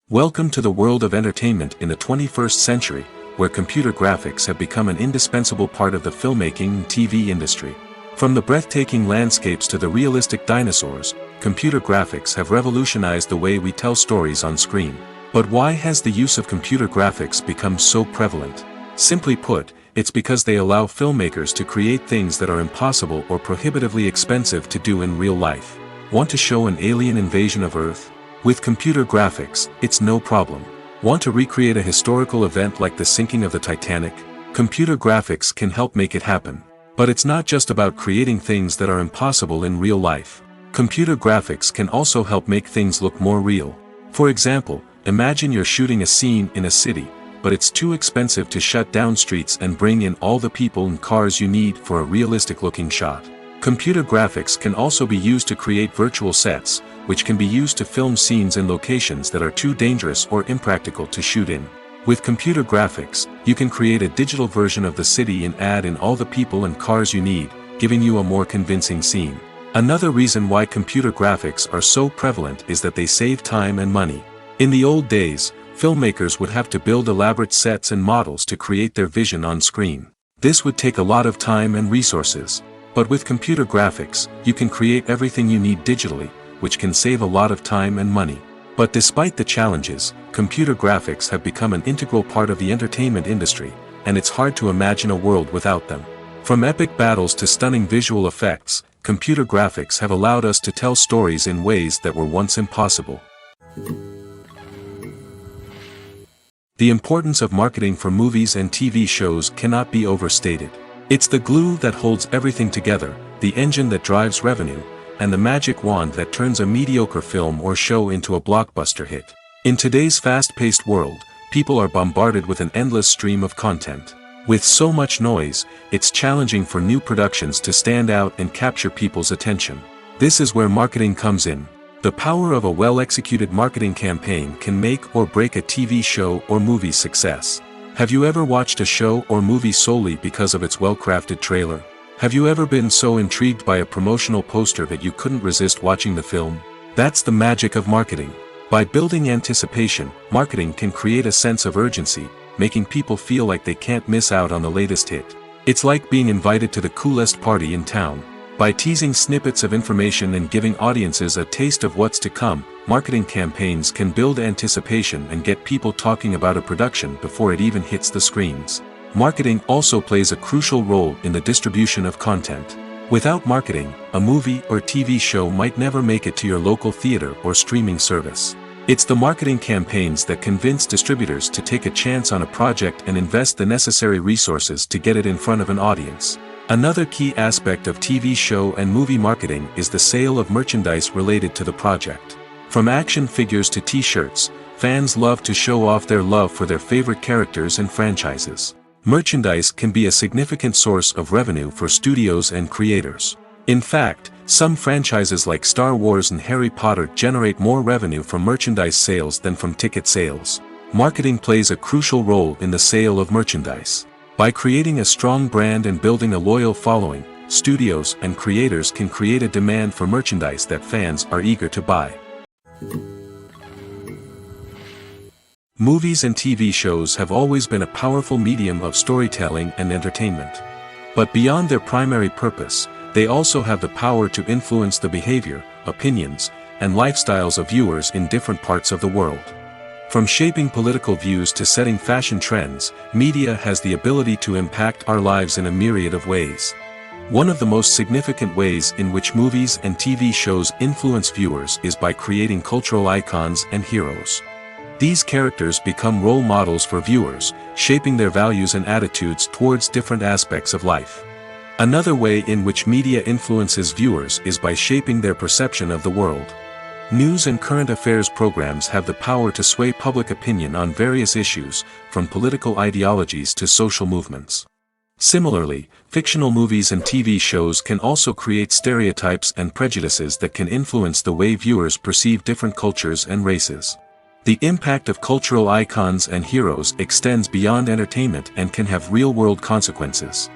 Welcome to the world of entertainment in the 21st century, where computer graphics have become an indispensable part of the filmmaking and TV industry. From the breathtaking landscapes to the realistic dinosaurs, computer graphics have revolutionized the way we tell stories on screen. But why has the use of computer graphics become so prevalent? Simply put, it's because they allow filmmakers to create things that are impossible or prohibitively expensive to do in real life. Want to show an alien invasion of Earth? With computer graphics, it's no problem. Want to recreate a historical event like the sinking of the Titanic? Computer graphics can help make it happen. But it's not just about creating things that are impossible in real life. Computer graphics can also help make things look more real. For example, imagine you're shooting a scene in a city, but it's too expensive to shut down streets and bring in all the people and cars you need for a realistic-looking shot. Computer graphics can also be used to create virtual sets, which can be used to film scenes in locations that are too dangerous or impractical to shoot in. With computer graphics, you can create a digital version of the city and add in all the people and cars you need, giving you a more convincing scene. Another reason why computer graphics are so prevalent is that they save time and money. In the old days, filmmakers would have to build elaborate sets and models to create their vision on screen. This would take a lot of time and resources. But with computer graphics, you can create everything you need digitally, which can save a lot of time and money. But despite the challenges, computer graphics have become an integral part of the entertainment industry, and it's hard to imagine a world without them. From epic battles to stunning visual effects, computer graphics have allowed us to tell stories in ways that were once impossible. The importance of marketing for movies and TV shows cannot be overstated. It's the glue that holds everything together, the engine that drives revenue, and the magic wand that turns a mediocre film or show into a blockbuster hit. In today's fast-paced world, people are bombarded with an endless stream of content. With so much noise, it's challenging for new productions to stand out and capture people's attention. This is where marketing comes in. The power of a well-executed marketing campaign can make or break a TV show or movie's success. Have you ever watched a show or movie solely because of its well-crafted trailer? Have you ever been so intrigued by a promotional poster that you couldn't resist watching the film? That's the magic of marketing. By building anticipation, marketing can create a sense of urgency, making people feel like they can't miss out on the latest hit. It's like being invited to the coolest party in town. By teasing snippets of information and giving audiences a taste of what's to come, marketing campaigns can build anticipation and get people talking about a production before it even hits the screens. Marketing also plays a crucial role in the distribution of content. Without marketing, a movie or TV show might never make it to your local theater or streaming service. It's the marketing campaigns that convince distributors to take a chance on a project and invest the necessary resources to get it in front of an audience. Another key aspect of TV show and movie marketing is the sale of merchandise related to the project. From action figures to t-shirts, fans love to show off their love for their favorite characters and franchises. Merchandise can be a significant source of revenue for studios and creators. In fact, some franchises like Star Wars and Harry Potter generate more revenue from merchandise sales than from ticket sales. Marketing plays a crucial role in the sale of merchandise. By creating a strong brand and building a loyal following, studios and creators can create a demand for merchandise that fans are eager to buy. Movies and TV shows have always been a powerful medium of storytelling and entertainment. But beyond their primary purpose, they also have the power to influence the behavior, opinions, and lifestyles of viewers in different parts of the world. From shaping political views to setting fashion trends, media has the ability to impact our lives in a myriad of ways. One of the most significant ways in which movies and TV shows influence viewers is by creating cultural icons and heroes. These characters become role models for viewers, shaping their values and attitudes towards different aspects of life. Another way in which media influences viewers is by shaping their perception of the world. News and current affairs programs have the power to sway public opinion on various issues, from political ideologies to social movements. Similarly, fictional movies and TV shows can also create stereotypes and prejudices that can influence the way viewers perceive different cultures and races. The impact of cultural icons and heroes extends beyond entertainment and can have real-world consequences.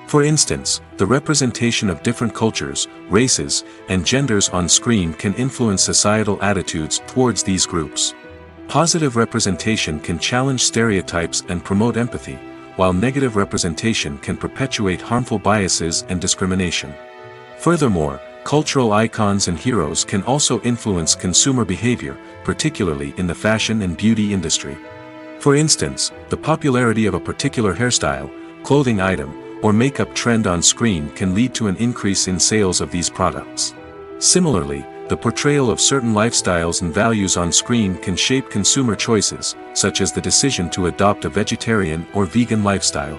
For instance, the representation of different cultures, races, and genders on screen can influence societal attitudes towards these groups. Positive representation can challenge stereotypes and promote empathy, while negative representation can perpetuate harmful biases and discrimination. Furthermore, cultural icons and heroes can also influence consumer behavior, particularly in the fashion and beauty industry. For instance, the popularity of a particular hairstyle, clothing item, or makeup trend on screen can lead to an increase in sales of these products. Similarly, the portrayal of certain lifestyles and values on screen can shape consumer choices, such as the decision to adopt a vegetarian or vegan lifestyle.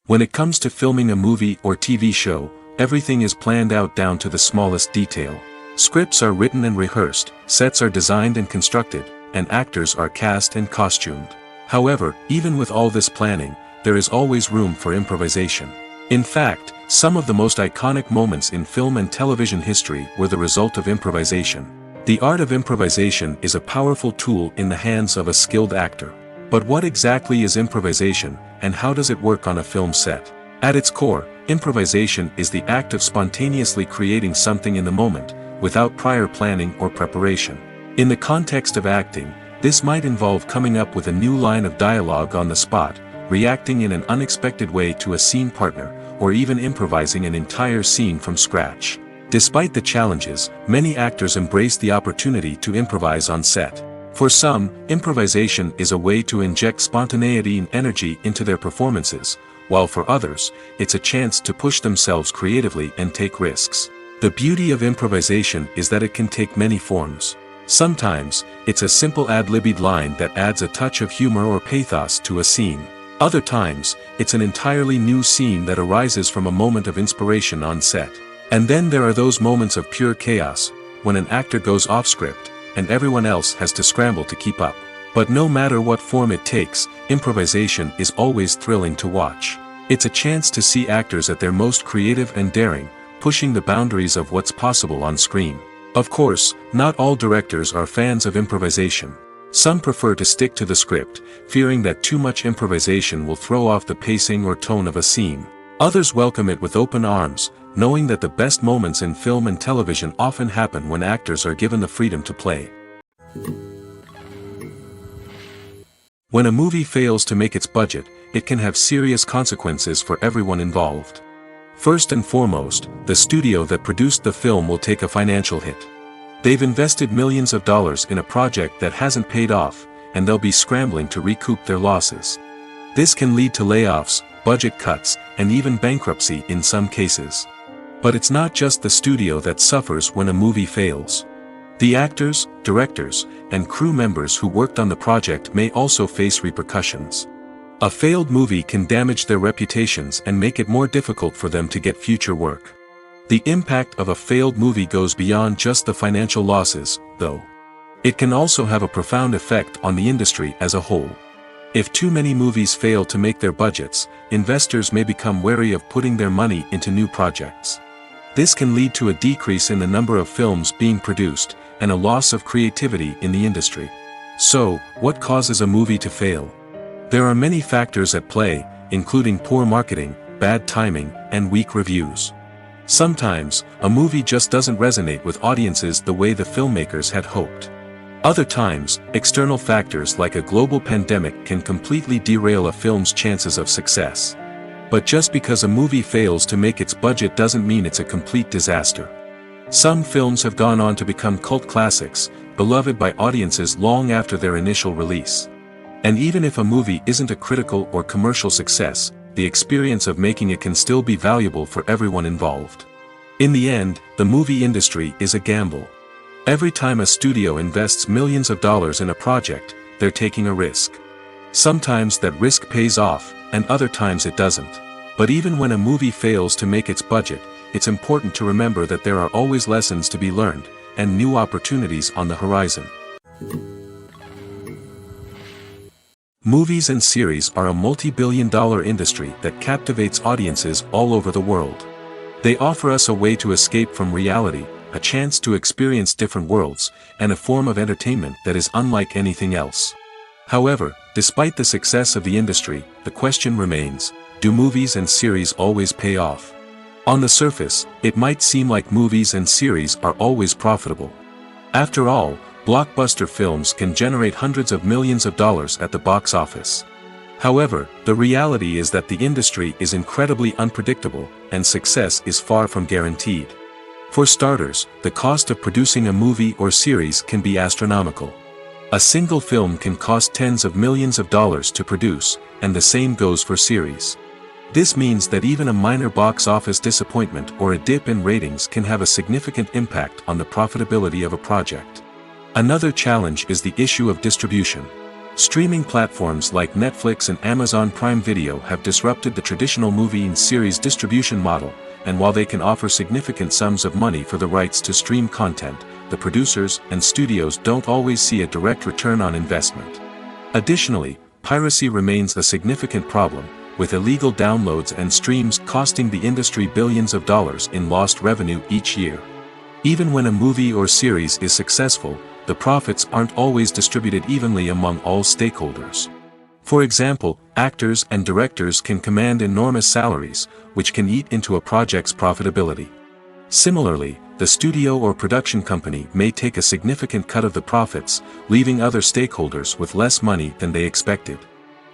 When it comes to filming a movie or TV show, everything is planned out down to the smallest detail. Scripts are written and rehearsed, sets are designed and constructed, and actors are cast and costumed. However, even with all this planning, there is always room for improvisation. In fact, some of the most iconic moments in film and television history were the result of improvisation. The art of improvisation is a powerful tool in the hands of a skilled actor. But what exactly is improvisation, and how does it work on a film set? At its core, improvisation is the act of spontaneously creating something in the moment, without prior planning or preparation. In the context of acting, this might involve coming up with a new line of dialogue on the spot, reacting in an unexpected way to a scene partner, or even improvising an entire scene from scratch. Despite the challenges, many actors embrace the opportunity to improvise on set. For some, improvisation is a way to inject spontaneity and energy into their performances, while for others, it's a chance to push themselves creatively and take risks. The beauty of improvisation is that it can take many forms. Sometimes, it's a simple ad-libbed line that adds a touch of humor or pathos to a scene. Other times, it's an entirely new scene that arises from a moment of inspiration on set. And then there are those moments of pure chaos, when an actor goes off script, and everyone else has to scramble to keep up. But no matter what form it takes, improvisation is always thrilling to watch. It's a chance to see actors at their most creative and daring, pushing the boundaries of what's possible on screen. Of course, not all directors are fans of improvisation. Some prefer to stick to the script, fearing that too much improvisation will throw off the pacing or tone of a scene. Others welcome it with open arms, knowing that the best moments in film and television often happen when actors are given the freedom to play. When a movie fails to make its budget, it can have serious consequences for everyone involved. First and foremost, the studio that produced the film will take a financial hit. They've invested millions of dollars in a project that hasn't paid off, and they'll be scrambling to recoup their losses. This can lead to layoffs, budget cuts, and even bankruptcy in some cases. But it's not just the studio that suffers when a movie fails. The actors, directors, and crew members who worked on the project may also face repercussions. A failed movie can damage their reputations and make it more difficult for them to get future work. The impact of a failed movie goes beyond just the financial losses, though. It can also have a profound effect on the industry as a whole. If too many movies fail to make their budgets, investors may become wary of putting their money into new projects. This can lead to a decrease in the number of films being produced, and a loss of creativity in the industry. So, what causes a movie to fail? There are many factors at play, including poor marketing, bad timing, and weak reviews. Sometimes, a movie just doesn't resonate with audiences the way the filmmakers had hoped. Other times, external factors like a global pandemic can completely derail a film's chances of success. But just because a movie fails to make its budget doesn't mean it's a complete disaster. Some films have gone on to become cult classics, beloved by audiences long after their initial release. And even if a movie isn't a critical or commercial success, the experience of making it can still be valuable for everyone involved. In the end, the movie industry is a gamble. Every time a studio invests millions of dollars in a project, they're taking a risk. Sometimes that risk pays off, and other times it doesn't. But even when a movie fails to make its budget, it's important to remember that there are always lessons to be learned, and new opportunities on the horizon. Movies and series are a multi-billion-dollar industry that captivates audiences all over the world. They offer us a way to escape from reality, a chance to experience different worlds, and a form of entertainment that is unlike anything else. However, despite the success of the industry, the question remains, do movies and series always pay off? On the surface, it might seem like movies and series are always profitable. After all, blockbuster films can generate hundreds of millions of dollars at the box office. However, the reality is that the industry is incredibly unpredictable, and success is far from guaranteed. For starters, the cost of producing a movie or series can be astronomical. A single film can cost tens of millions of dollars to produce, and the same goes for series. This means that even a minor box office disappointment or a dip in ratings can have a significant impact on the profitability of a project. Another challenge is the issue of distribution. Streaming platforms like Netflix and Amazon Prime Video have disrupted the traditional movie and series distribution model, and while they can offer significant sums of money for the rights to stream content, the producers and studios don't always see a direct return on investment. Additionally, piracy remains a significant problem, with illegal downloads and streams costing the industry billions of dollars in lost revenue each year. Even when a movie or series is successful, the profits aren't always distributed evenly among all stakeholders. For example, actors and directors can command enormous salaries, which can eat into a project's profitability. Similarly, the studio or production company may take a significant cut of the profits, leaving other stakeholders with less money than they expected.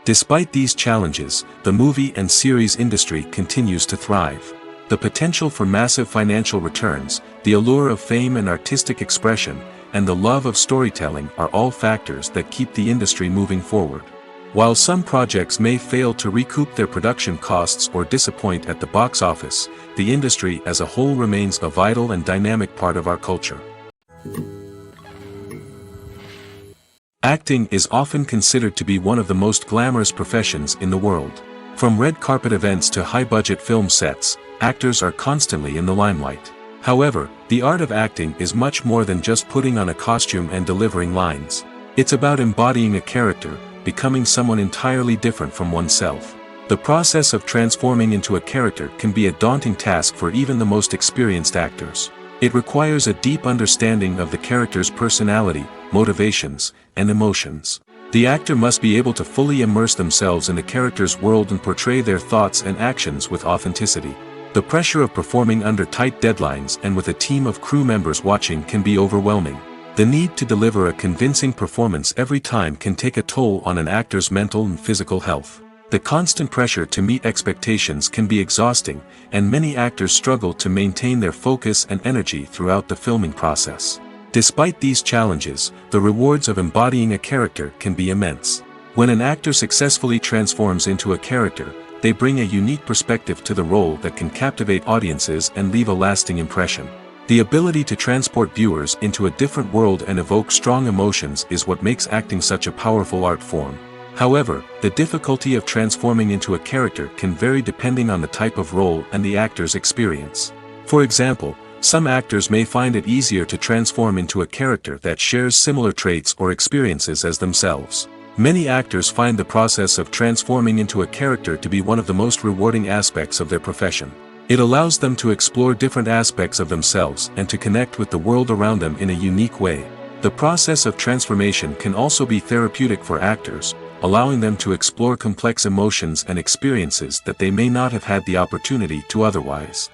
Despite these challenges, the movie and series industry continues to thrive. The potential for massive financial returns, the allure of fame and artistic expression, and the love of storytelling are all factors that keep the industry moving forward. While some projects may fail to recoup their production costs or disappoint at the box office, the industry as a whole remains a vital and dynamic part of our culture. Acting is often considered to be one of the most glamorous professions in the world. From red carpet events to high-budget film sets, actors are constantly in the limelight. However, the art of acting is much more than just putting on a costume and delivering lines. It's about embodying a character, becoming someone entirely different from oneself. The process of transforming into a character can be a daunting task for even the most experienced actors. It requires a deep understanding of the character's personality, motivations, and emotions. The actor must be able to fully immerse themselves in the character's world and portray their thoughts and actions with authenticity. The pressure of performing under tight deadlines and with a team of crew members watching can be overwhelming. The need to deliver a convincing performance every time can take a toll on an actor's mental and physical health. The constant pressure to meet expectations can be exhausting, and many actors struggle to maintain their focus and energy throughout the filming process. Despite these challenges, the rewards of embodying a character can be immense. When an actor successfully transforms into a character, they bring a unique perspective to the role that can captivate audiences and leave a lasting impression. The ability to transport viewers into a different world and evoke strong emotions is what makes acting such a powerful art form. However, the difficulty of transforming into a character can vary depending on the type of role and the actor's experience. For example, some actors may find it easier to transform into a character that shares similar traits or experiences as themselves. Many actors find the process of transforming into a character to be one of the most rewarding aspects of their profession. It allows them to explore different aspects of themselves and to connect with the world around them in a unique way. The process of transformation can also be therapeutic for actors, allowing them to explore complex emotions and experiences that they may not have had the opportunity to otherwise.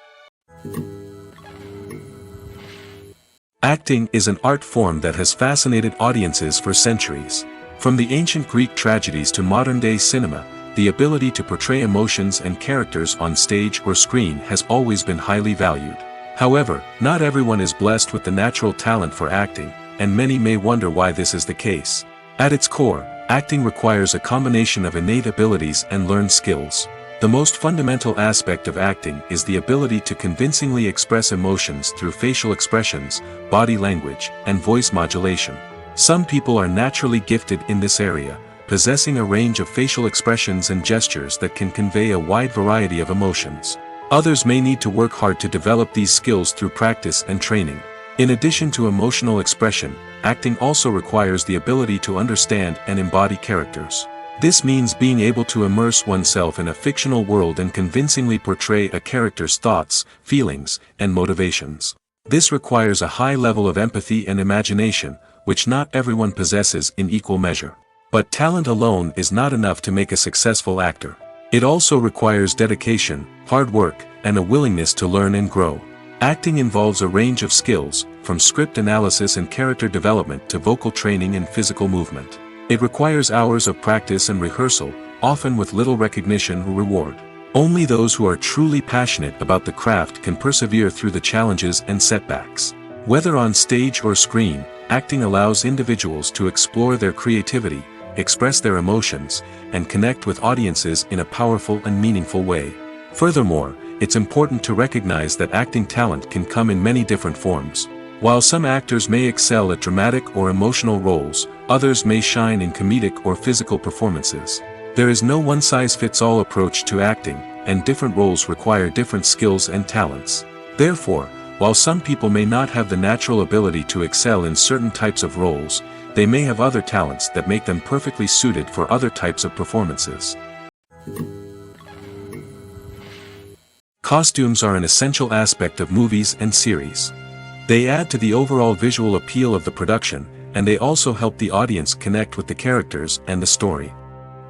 Acting is an art form that has fascinated audiences for centuries. From the ancient Greek tragedies to modern-day cinema, the ability to portray emotions and characters on stage or screen has always been highly valued. However, not everyone is blessed with the natural talent for acting, and many may wonder why this is the case. At its core, acting requires a combination of innate abilities and learned skills. The most fundamental aspect of acting is the ability to convincingly express emotions through facial expressions, body language, and voice modulation. Some people are naturally gifted in this area, possessing a range of facial expressions and gestures that can convey a wide variety of emotions. Others may need to work hard to develop these skills through practice and training. In addition to emotional expression, acting also requires the ability to understand and embody characters. This means being able to immerse oneself in a fictional world and convincingly portray a character's thoughts, feelings, and motivations. This requires a high level of empathy and imagination, which not everyone possesses in equal measure. But talent alone is not enough to make a successful actor. It also requires dedication, hard work, and a willingness to learn and grow. Acting involves a range of skills, from script analysis and character development to vocal training and physical movement. It requires hours of practice and rehearsal, often with little recognition or reward. Only those who are truly passionate about the craft can persevere through the challenges and setbacks. Whether on stage or screen, acting allows individuals to explore their creativity, express their emotions, and connect with audiences in a powerful and meaningful way. Furthermore, it's important to recognize that acting talent can come in many different forms. While some actors may excel at dramatic or emotional roles, others may shine in comedic or physical performances. There is no one-size-fits-all approach to acting, and different roles require different skills and talents. Therefore, while some people may not have the natural ability to excel in certain types of roles, they may have other talents that make them perfectly suited for other types of performances. Costumes are an essential aspect of movies and series. They add to the overall visual appeal of the production, and they also help the audience connect with the characters and the story.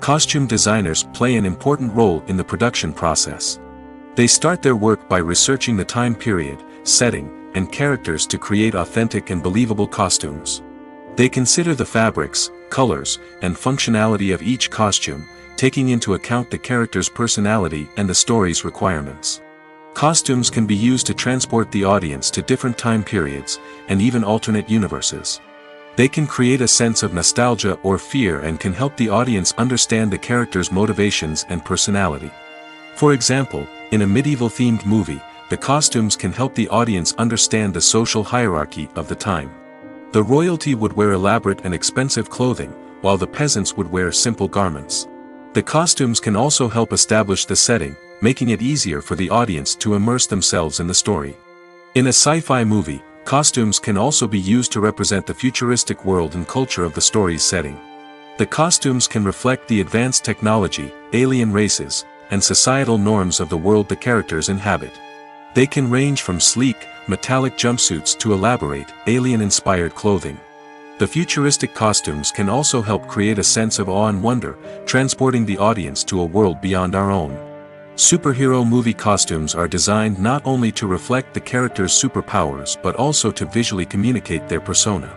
Costume designers play an important role in the production process. They start their work by researching the time period, setting, and characters to create authentic and believable costumes. They consider the fabrics, colors, and functionality of each costume, taking into account the character's personality and the story's requirements. Costumes can be used to transport the audience to different time periods, and even alternate universes. They can create a sense of nostalgia or fear and can help the audience understand the character's motivations and personality. For example, in a medieval-themed movie, the costumes can help the audience understand the social hierarchy of the time. The royalty would wear elaborate and expensive clothing, while the peasants would wear simple garments. The costumes can also help establish the setting, making it easier for the audience to immerse themselves in the story. In a sci-fi movie, costumes can also be used to represent the futuristic world and culture of the story's setting. The costumes can reflect the advanced technology, alien races, and societal norms of the world the characters inhabit. They can range from sleek, metallic jumpsuits to elaborate, alien-inspired clothing. The futuristic costumes can also help create a sense of awe and wonder, transporting the audience to a world beyond our own. Superhero movie costumes are designed not only to reflect the character's superpowers but also to visually communicate their persona.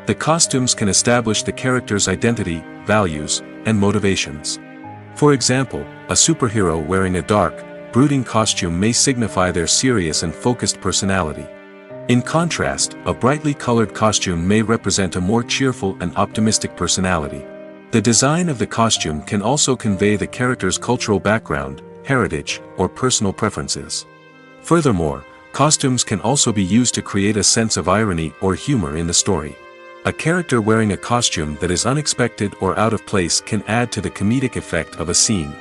The costumes can establish the character's identity, values, and motivations. For example, a superhero wearing a dark, brooding costume may signify their serious and focused personality. In contrast, a brightly colored costume may represent a more cheerful and optimistic personality. The design of the costume can also convey the character's cultural background, heritage, or personal preferences. Furthermore, costumes can also be used to create a sense of irony or humor in the story. A character wearing a costume that is unexpected or out of place can add to the comedic effect of a scene.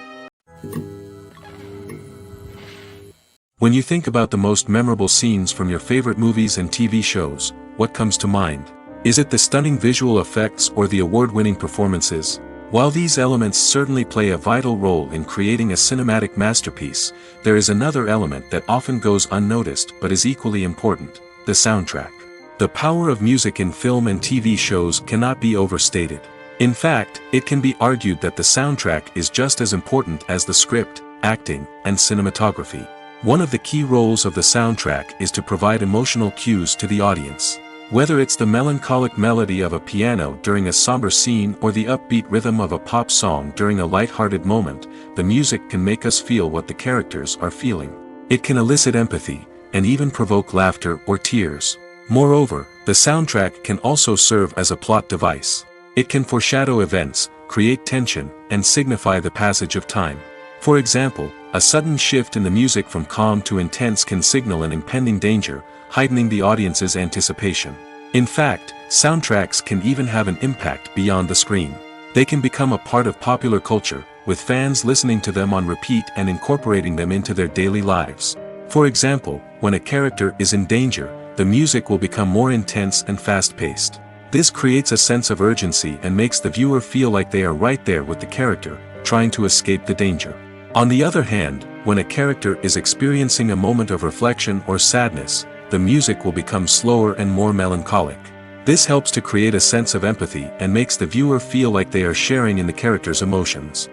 When you think about the most memorable scenes from your favorite movies and TV shows, what comes to mind? Is it the stunning visual effects or the award-winning performances? While these elements certainly play a vital role in creating a cinematic masterpiece, there is another element that often goes unnoticed but is equally important: the soundtrack. The power of music in film and TV shows cannot be overstated. In fact, it can be argued that the soundtrack is just as important as the script, acting, and cinematography. One of the key roles of the soundtrack is to provide emotional cues to the audience. Whether it's the melancholic melody of a piano during a somber scene or the upbeat rhythm of a pop song during a light-hearted moment, the music can make us feel what the characters are feeling. It can elicit empathy, and even provoke laughter or tears. Moreover, the soundtrack can also serve as a plot device. It can foreshadow events, create tension, and signify the passage of time. For example, a sudden shift in the music from calm to intense can signal an impending danger, heightening the audience's anticipation. In fact, soundtracks can even have an impact beyond the screen. They can become a part of popular culture, with fans listening to them on repeat and incorporating them into their daily lives. For example, when a character is in danger, the music will become more intense and fast-paced. This creates a sense of urgency and makes the viewer feel like they are right there with the character, trying to escape the danger. On the other hand, when a character is experiencing a moment of reflection or sadness, the music will become slower and more melancholic. This helps to create a sense of empathy and makes the viewer feel like they are sharing in the character's emotions.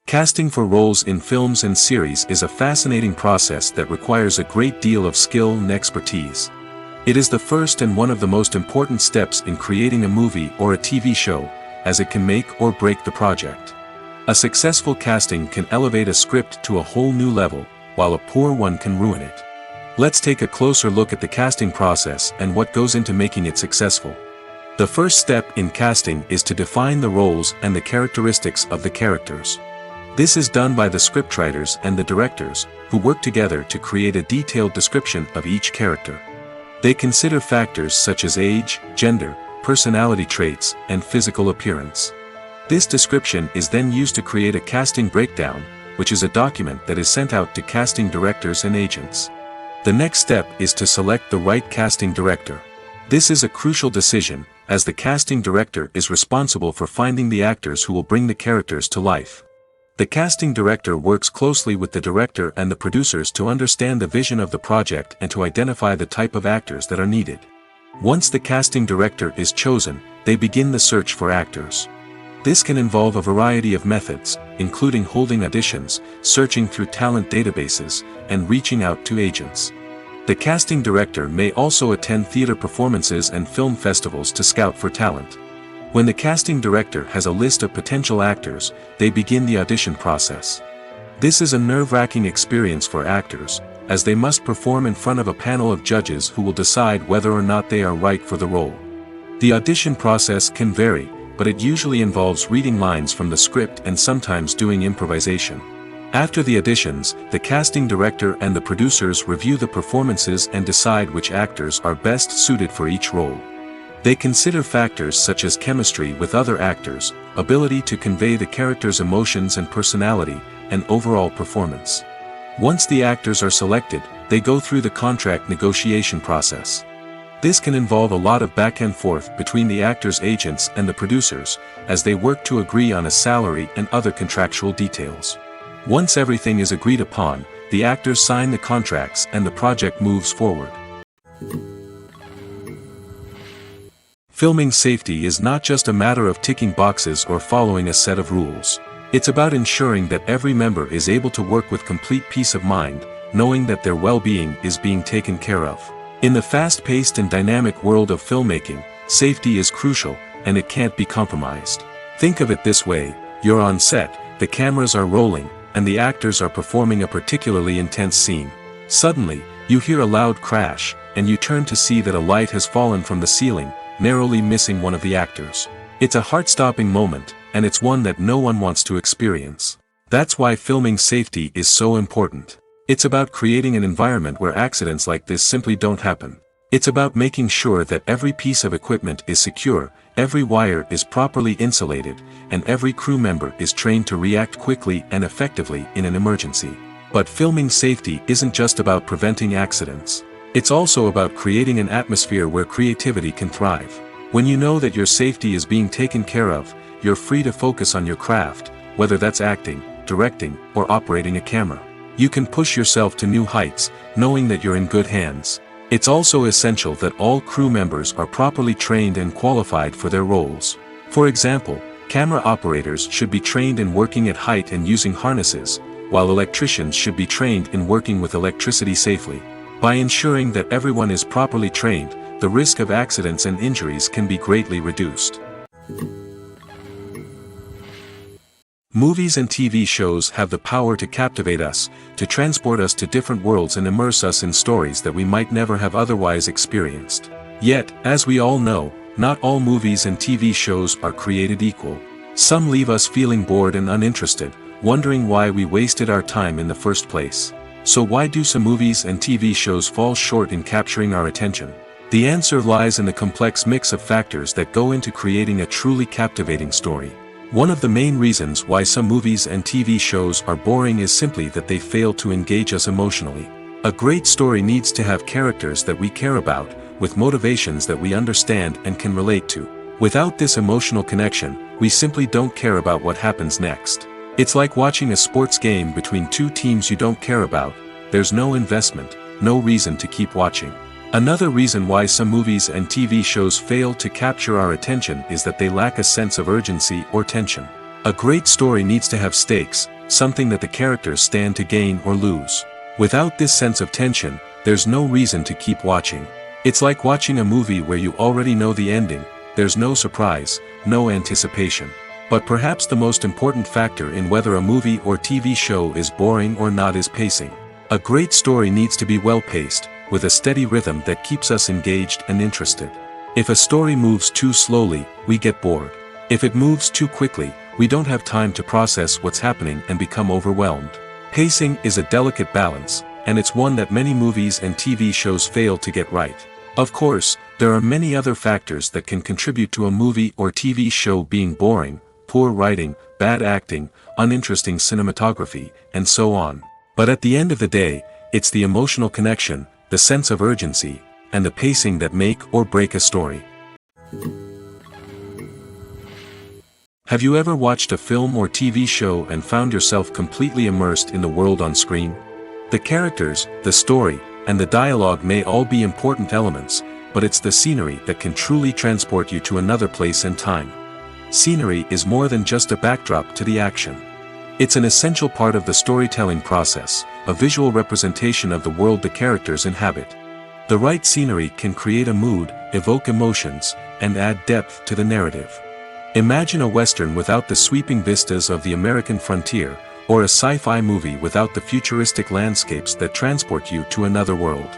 Casting for roles in films and series is a fascinating process that requires a great deal of skill and expertise. It is the first and one of the most important steps in creating a movie or a TV show, as it can make or break the project. A successful casting can elevate a script to a whole new level, while a poor one can ruin it. Let's take a closer look at the casting process and what goes into making it successful. The first step in casting is to define the roles and the characteristics of the characters. This is done by the scriptwriters and the directors, who work together to create a detailed description of each character. They consider factors such as age, gender, personality traits, and physical appearance. This description is then used to create a casting breakdown, which is a document that is sent out to casting directors and agents. The next step is to select the right casting director. This is a crucial decision, as the casting director is responsible for finding the actors who will bring the characters to life. The casting director works closely with the director and the producers to understand the vision of the project and to identify the type of actors that are needed. Once the casting director is chosen, they begin the search for actors. This can involve a variety of methods, including holding auditions, searching through talent databases, and reaching out to agents. The casting director may also attend theater performances and film festivals to scout for talent. When the casting director has a list of potential actors, they begin the audition process. This is a nerve-wracking experience for actors, as they must perform in front of a panel of judges who will decide whether or not they are right for the role. The audition process can vary, but it usually involves reading lines from the script and sometimes doing improvisation. After the auditions, the casting director and the producers review the performances and decide which actors are best suited for each role. They consider factors such as chemistry with other actors, ability to convey the character's emotions and personality, and overall performance. Once the actors are selected, they go through the contract negotiation process. This can involve a lot of back and forth between the actors' agents and the producers, as they work to agree on a salary and other contractual details. Once everything is agreed upon, the actors sign the contracts and the project moves forward. Filming safety is not just a matter of ticking boxes or following a set of rules. It's about ensuring that every member is able to work with complete peace of mind, knowing that their well-being is being taken care of. In the fast-paced and dynamic world of filmmaking, safety is crucial, and it can't be compromised. Think of it this way: you're on set, the cameras are rolling, and the actors are performing a particularly intense scene. Suddenly, you hear a loud crash, and you turn to see that a light has fallen from the ceiling, narrowly missing one of the actors. It's a heart-stopping moment, and it's one that no one wants to experience. That's why filming safety is so important. It's about creating an environment where accidents like this simply don't happen. It's about making sure that every piece of equipment is secure, every wire is properly insulated, and every crew member is trained to react quickly and effectively in an emergency. But filming safety isn't just about preventing accidents. It's also about creating an atmosphere where creativity can thrive. When you know that your safety is being taken care of, you're free to focus on your craft, whether that's acting, directing, or operating a camera. You can push yourself to new heights, knowing that you're in good hands. It's also essential that all crew members are properly trained and qualified for their roles. For example, camera operators should be trained in working at height and using harnesses, while electricians should be trained in working with electricity safely. By ensuring that everyone is properly trained, the risk of accidents and injuries can be greatly reduced. Movies and TV shows have the power to captivate us, to transport us to different worlds and immerse us in stories that we might never have otherwise experienced. Yet, as we all know, not all movies and TV shows are created equal. Some leave us feeling bored and uninterested, wondering why we wasted our time in the first place. So why do some movies and TV shows fall short in capturing our attention? The answer lies in the complex mix of factors that go into creating a truly captivating story. One of the main reasons why some movies and TV shows are boring is simply that they fail to engage us emotionally. A great story needs to have characters that we care about, with motivations that we understand and can relate to. Without this emotional connection, we simply don't care about what happens next. It's like watching a sports game between two teams you don't care about. There's no investment, no reason to keep watching. Another reason why some movies and TV shows fail to capture our attention is that they lack a sense of urgency or tension. A great story needs to have stakes, something that the characters stand to gain or lose. Without this sense of tension, there's no reason to keep watching. It's like watching a movie where you already know the ending. There's no surprise, no anticipation. But perhaps the most important factor in whether a movie or TV show is boring or not is pacing. A great story needs to be well-paced, with a steady rhythm that keeps us engaged and interested. If a story moves too slowly, we get bored. If it moves too quickly, we don't have time to process what's happening and become overwhelmed. Pacing is a delicate balance, and it's one that many movies and TV shows fail to get right. Of course, there are many other factors that can contribute to a movie or TV show being boring: poor writing, bad acting, uninteresting cinematography, and so on. But at the end of the day, it's the emotional connection, the sense of urgency, and the pacing that make or break a story. Have you ever watched a film or TV show and found yourself completely immersed in the world on screen? The characters, the story, and the dialogue may all be important elements, but it's the scenery that can truly transport you to another place and time. Scenery is more than just a backdrop to the action. It's an essential part of the storytelling process, a visual representation of the world the characters inhabit. The right scenery can create a mood, evoke emotions, and add depth to the narrative. Imagine a Western without the sweeping vistas of the American frontier, or a sci-fi movie without the futuristic landscapes that transport you to another world.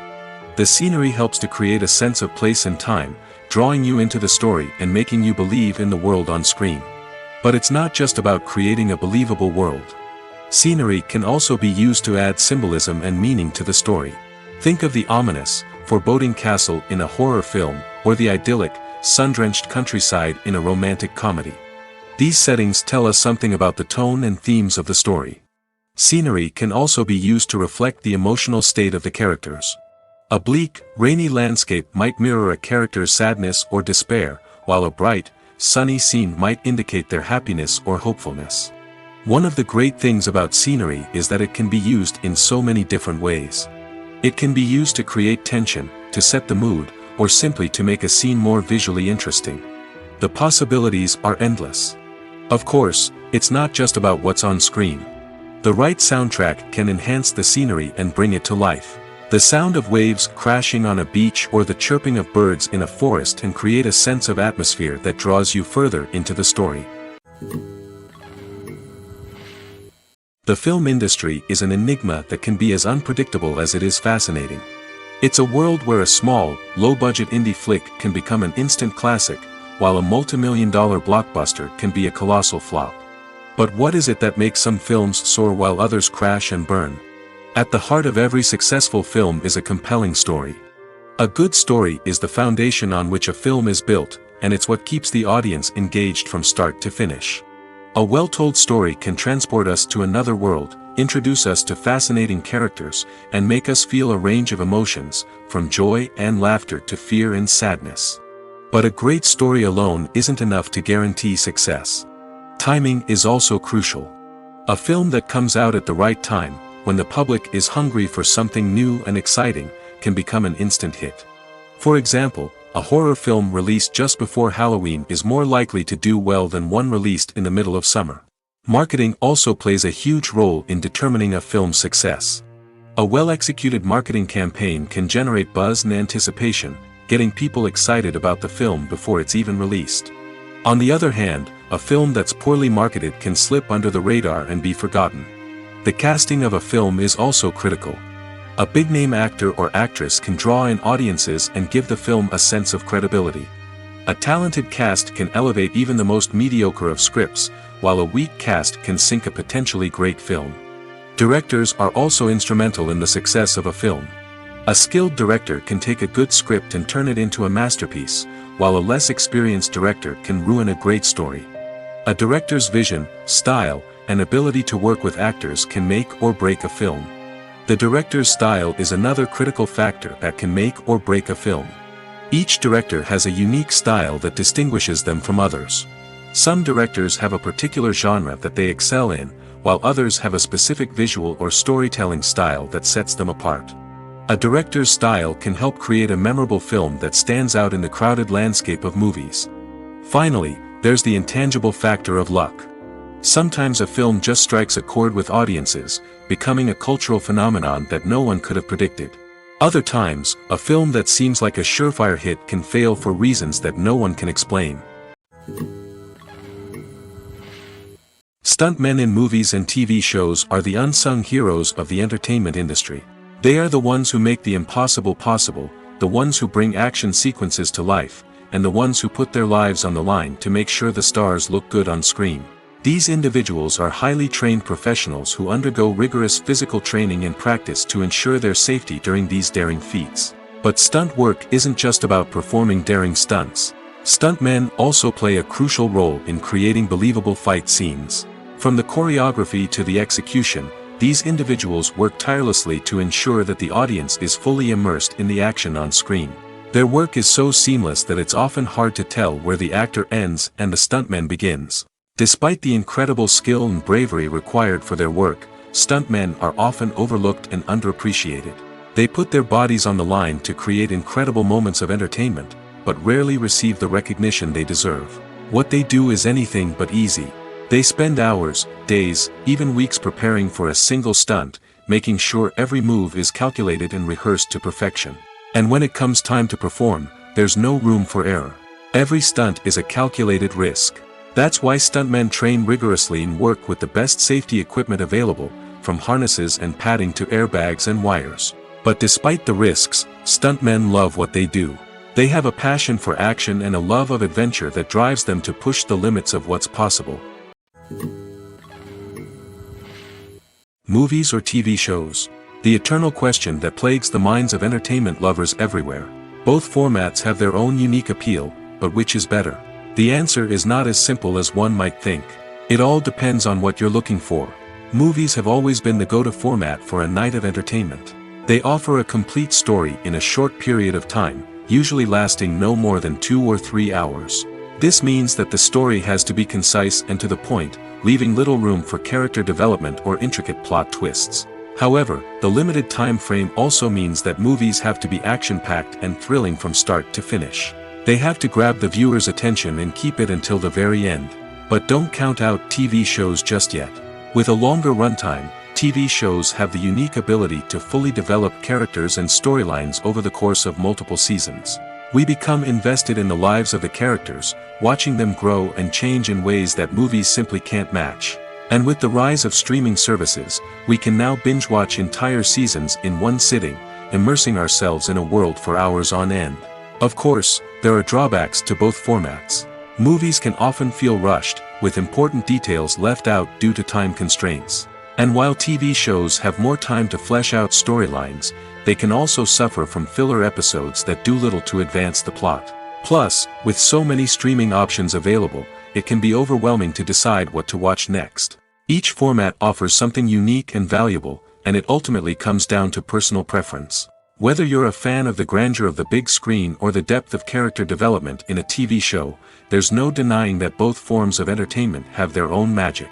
The scenery helps to create a sense of place and time, drawing you into the story and making you believe in the world on screen. But it's not just about creating a believable world. Scenery can also be used to add symbolism and meaning to the story. Think of the ominous, foreboding castle in a horror film, or the idyllic, sun-drenched countryside in a romantic comedy. These settings tell us something about the tone and themes of the story. Scenery can also be used to reflect the emotional state of the characters. A bleak, rainy landscape might mirror a character's sadness or despair, while a bright, sunny scene might indicate their happiness or hopefulness. One of the great things about scenery is that it can be used in so many different ways. It can be used to create tension, to set the mood, or simply to make a scene more visually interesting. The possibilities are endless. Of course, it's not just about what's on screen. The right soundtrack can enhance the scenery and bring it to life. The sound of waves crashing on a beach or the chirping of birds in a forest can create a sense of atmosphere that draws you further into the story. The film industry is an enigma that can be as unpredictable as it is fascinating. It's a world where a small, low-budget indie flick can become an instant classic, while a multi-million-dollar blockbuster can be a colossal flop. But what is it that makes some films soar while others crash and burn? At the heart of every successful film is a compelling story. A good story is the foundation on which a film is built, and it's what keeps the audience engaged from start to finish. A well-told story can transport us to another world, introduce us to fascinating characters, and make us feel a range of emotions, from joy and laughter to fear and sadness. But a great story alone isn't enough to guarantee success. Timing is also crucial. A film that comes out at the right time, when the public is hungry for something new and exciting, can become an instant hit. For example, a horror film released just before Halloween is more likely to do well than one released in the middle of summer. Marketing also plays a huge role in determining a film's success. A well-executed marketing campaign can generate buzz and anticipation, getting people excited about the film before it's even released. On the other hand, a film that's poorly marketed can slip under the radar and be forgotten. The casting of a film is also critical. A big-name actor or actress can draw in audiences and give the film a sense of credibility. A talented cast can elevate even the most mediocre of scripts, while a weak cast can sink a potentially great film. Directors are also instrumental in the success of a film. A skilled director can take a good script and turn it into a masterpiece, while a less experienced director can ruin a great story. A director's vision, style, and ability to work with actors can make or break a film. The director's style is another critical factor that can make or break a film. Each director has a unique style that distinguishes them from others. Some directors have a particular genre that they excel in, while others have a specific visual or storytelling style that sets them apart. A director's style can help create a memorable film that stands out in the crowded landscape of movies. Finally, there's the intangible factor of luck. Sometimes a film just strikes a chord with audiences, becoming a cultural phenomenon that no one could have predicted. Other times, a film that seems like a surefire hit can fail for reasons that no one can explain. Stuntmen in movies and TV shows are the unsung heroes of the entertainment industry. They are the ones who make the impossible possible, the ones who bring action sequences to life, and the ones who put their lives on the line to make sure the stars look good on screen. These individuals are highly trained professionals who undergo rigorous physical training and practice to ensure their safety during these daring feats. But stunt work isn't just about performing daring stunts. Stuntmen also play a crucial role in creating believable fight scenes. From the choreography to the execution, these individuals work tirelessly to ensure that the audience is fully immersed in the action on screen. Their work is so seamless that it's often hard to tell where the actor ends and the stuntman begins. Despite the incredible skill and bravery required for their work, stuntmen are often overlooked and underappreciated. They put their bodies on the line to create incredible moments of entertainment, but rarely receive the recognition they deserve. What they do is anything but easy. They spend hours, days, even weeks preparing for a single stunt, making sure every move is calculated and rehearsed to perfection. And when it comes time to perform, there's no room for error. Every stunt is a calculated risk. That's why stuntmen train rigorously and work with the best safety equipment available, from harnesses and padding to airbags and wires. But despite the risks, stuntmen love what they do. They have a passion for action and a love of adventure that drives them to push the limits of what's possible. Movies or TV shows? The eternal question that plagues the minds of entertainment lovers everywhere. Both formats have their own unique appeal, but which is better? The answer is not as simple as one might think. It all depends on what you're looking for. Movies have always been the go-to format for a night of entertainment. They offer a complete story in a short period of time, usually lasting no more than 2 or 3 hours. This means that the story has to be concise and to the point, leaving little room for character development or intricate plot twists. However, the limited time frame also means that movies have to be action-packed and thrilling from start to finish. They have to grab the viewer's attention and keep it until the very end. But don't count out TV shows just yet. With a longer runtime, TV shows have the unique ability to fully develop characters and storylines over the course of multiple seasons. We become invested in the lives of the characters, watching them grow and change in ways that movies simply can't match. And with the rise of streaming services, we can now binge-watch entire seasons in one sitting, immersing ourselves in a world for hours on end. Of course, there are drawbacks to both formats. Movies can often feel rushed, with important details left out due to time constraints. And while TV shows have more time to flesh out storylines, they can also suffer from filler episodes that do little to advance the plot. Plus, with so many streaming options available, it can be overwhelming to decide what to watch next. Each format offers something unique and valuable, and it ultimately comes down to personal preference. Whether you're a fan of the grandeur of the big screen or the depth of character development in a TV show, there's no denying that both forms of entertainment have their own magic.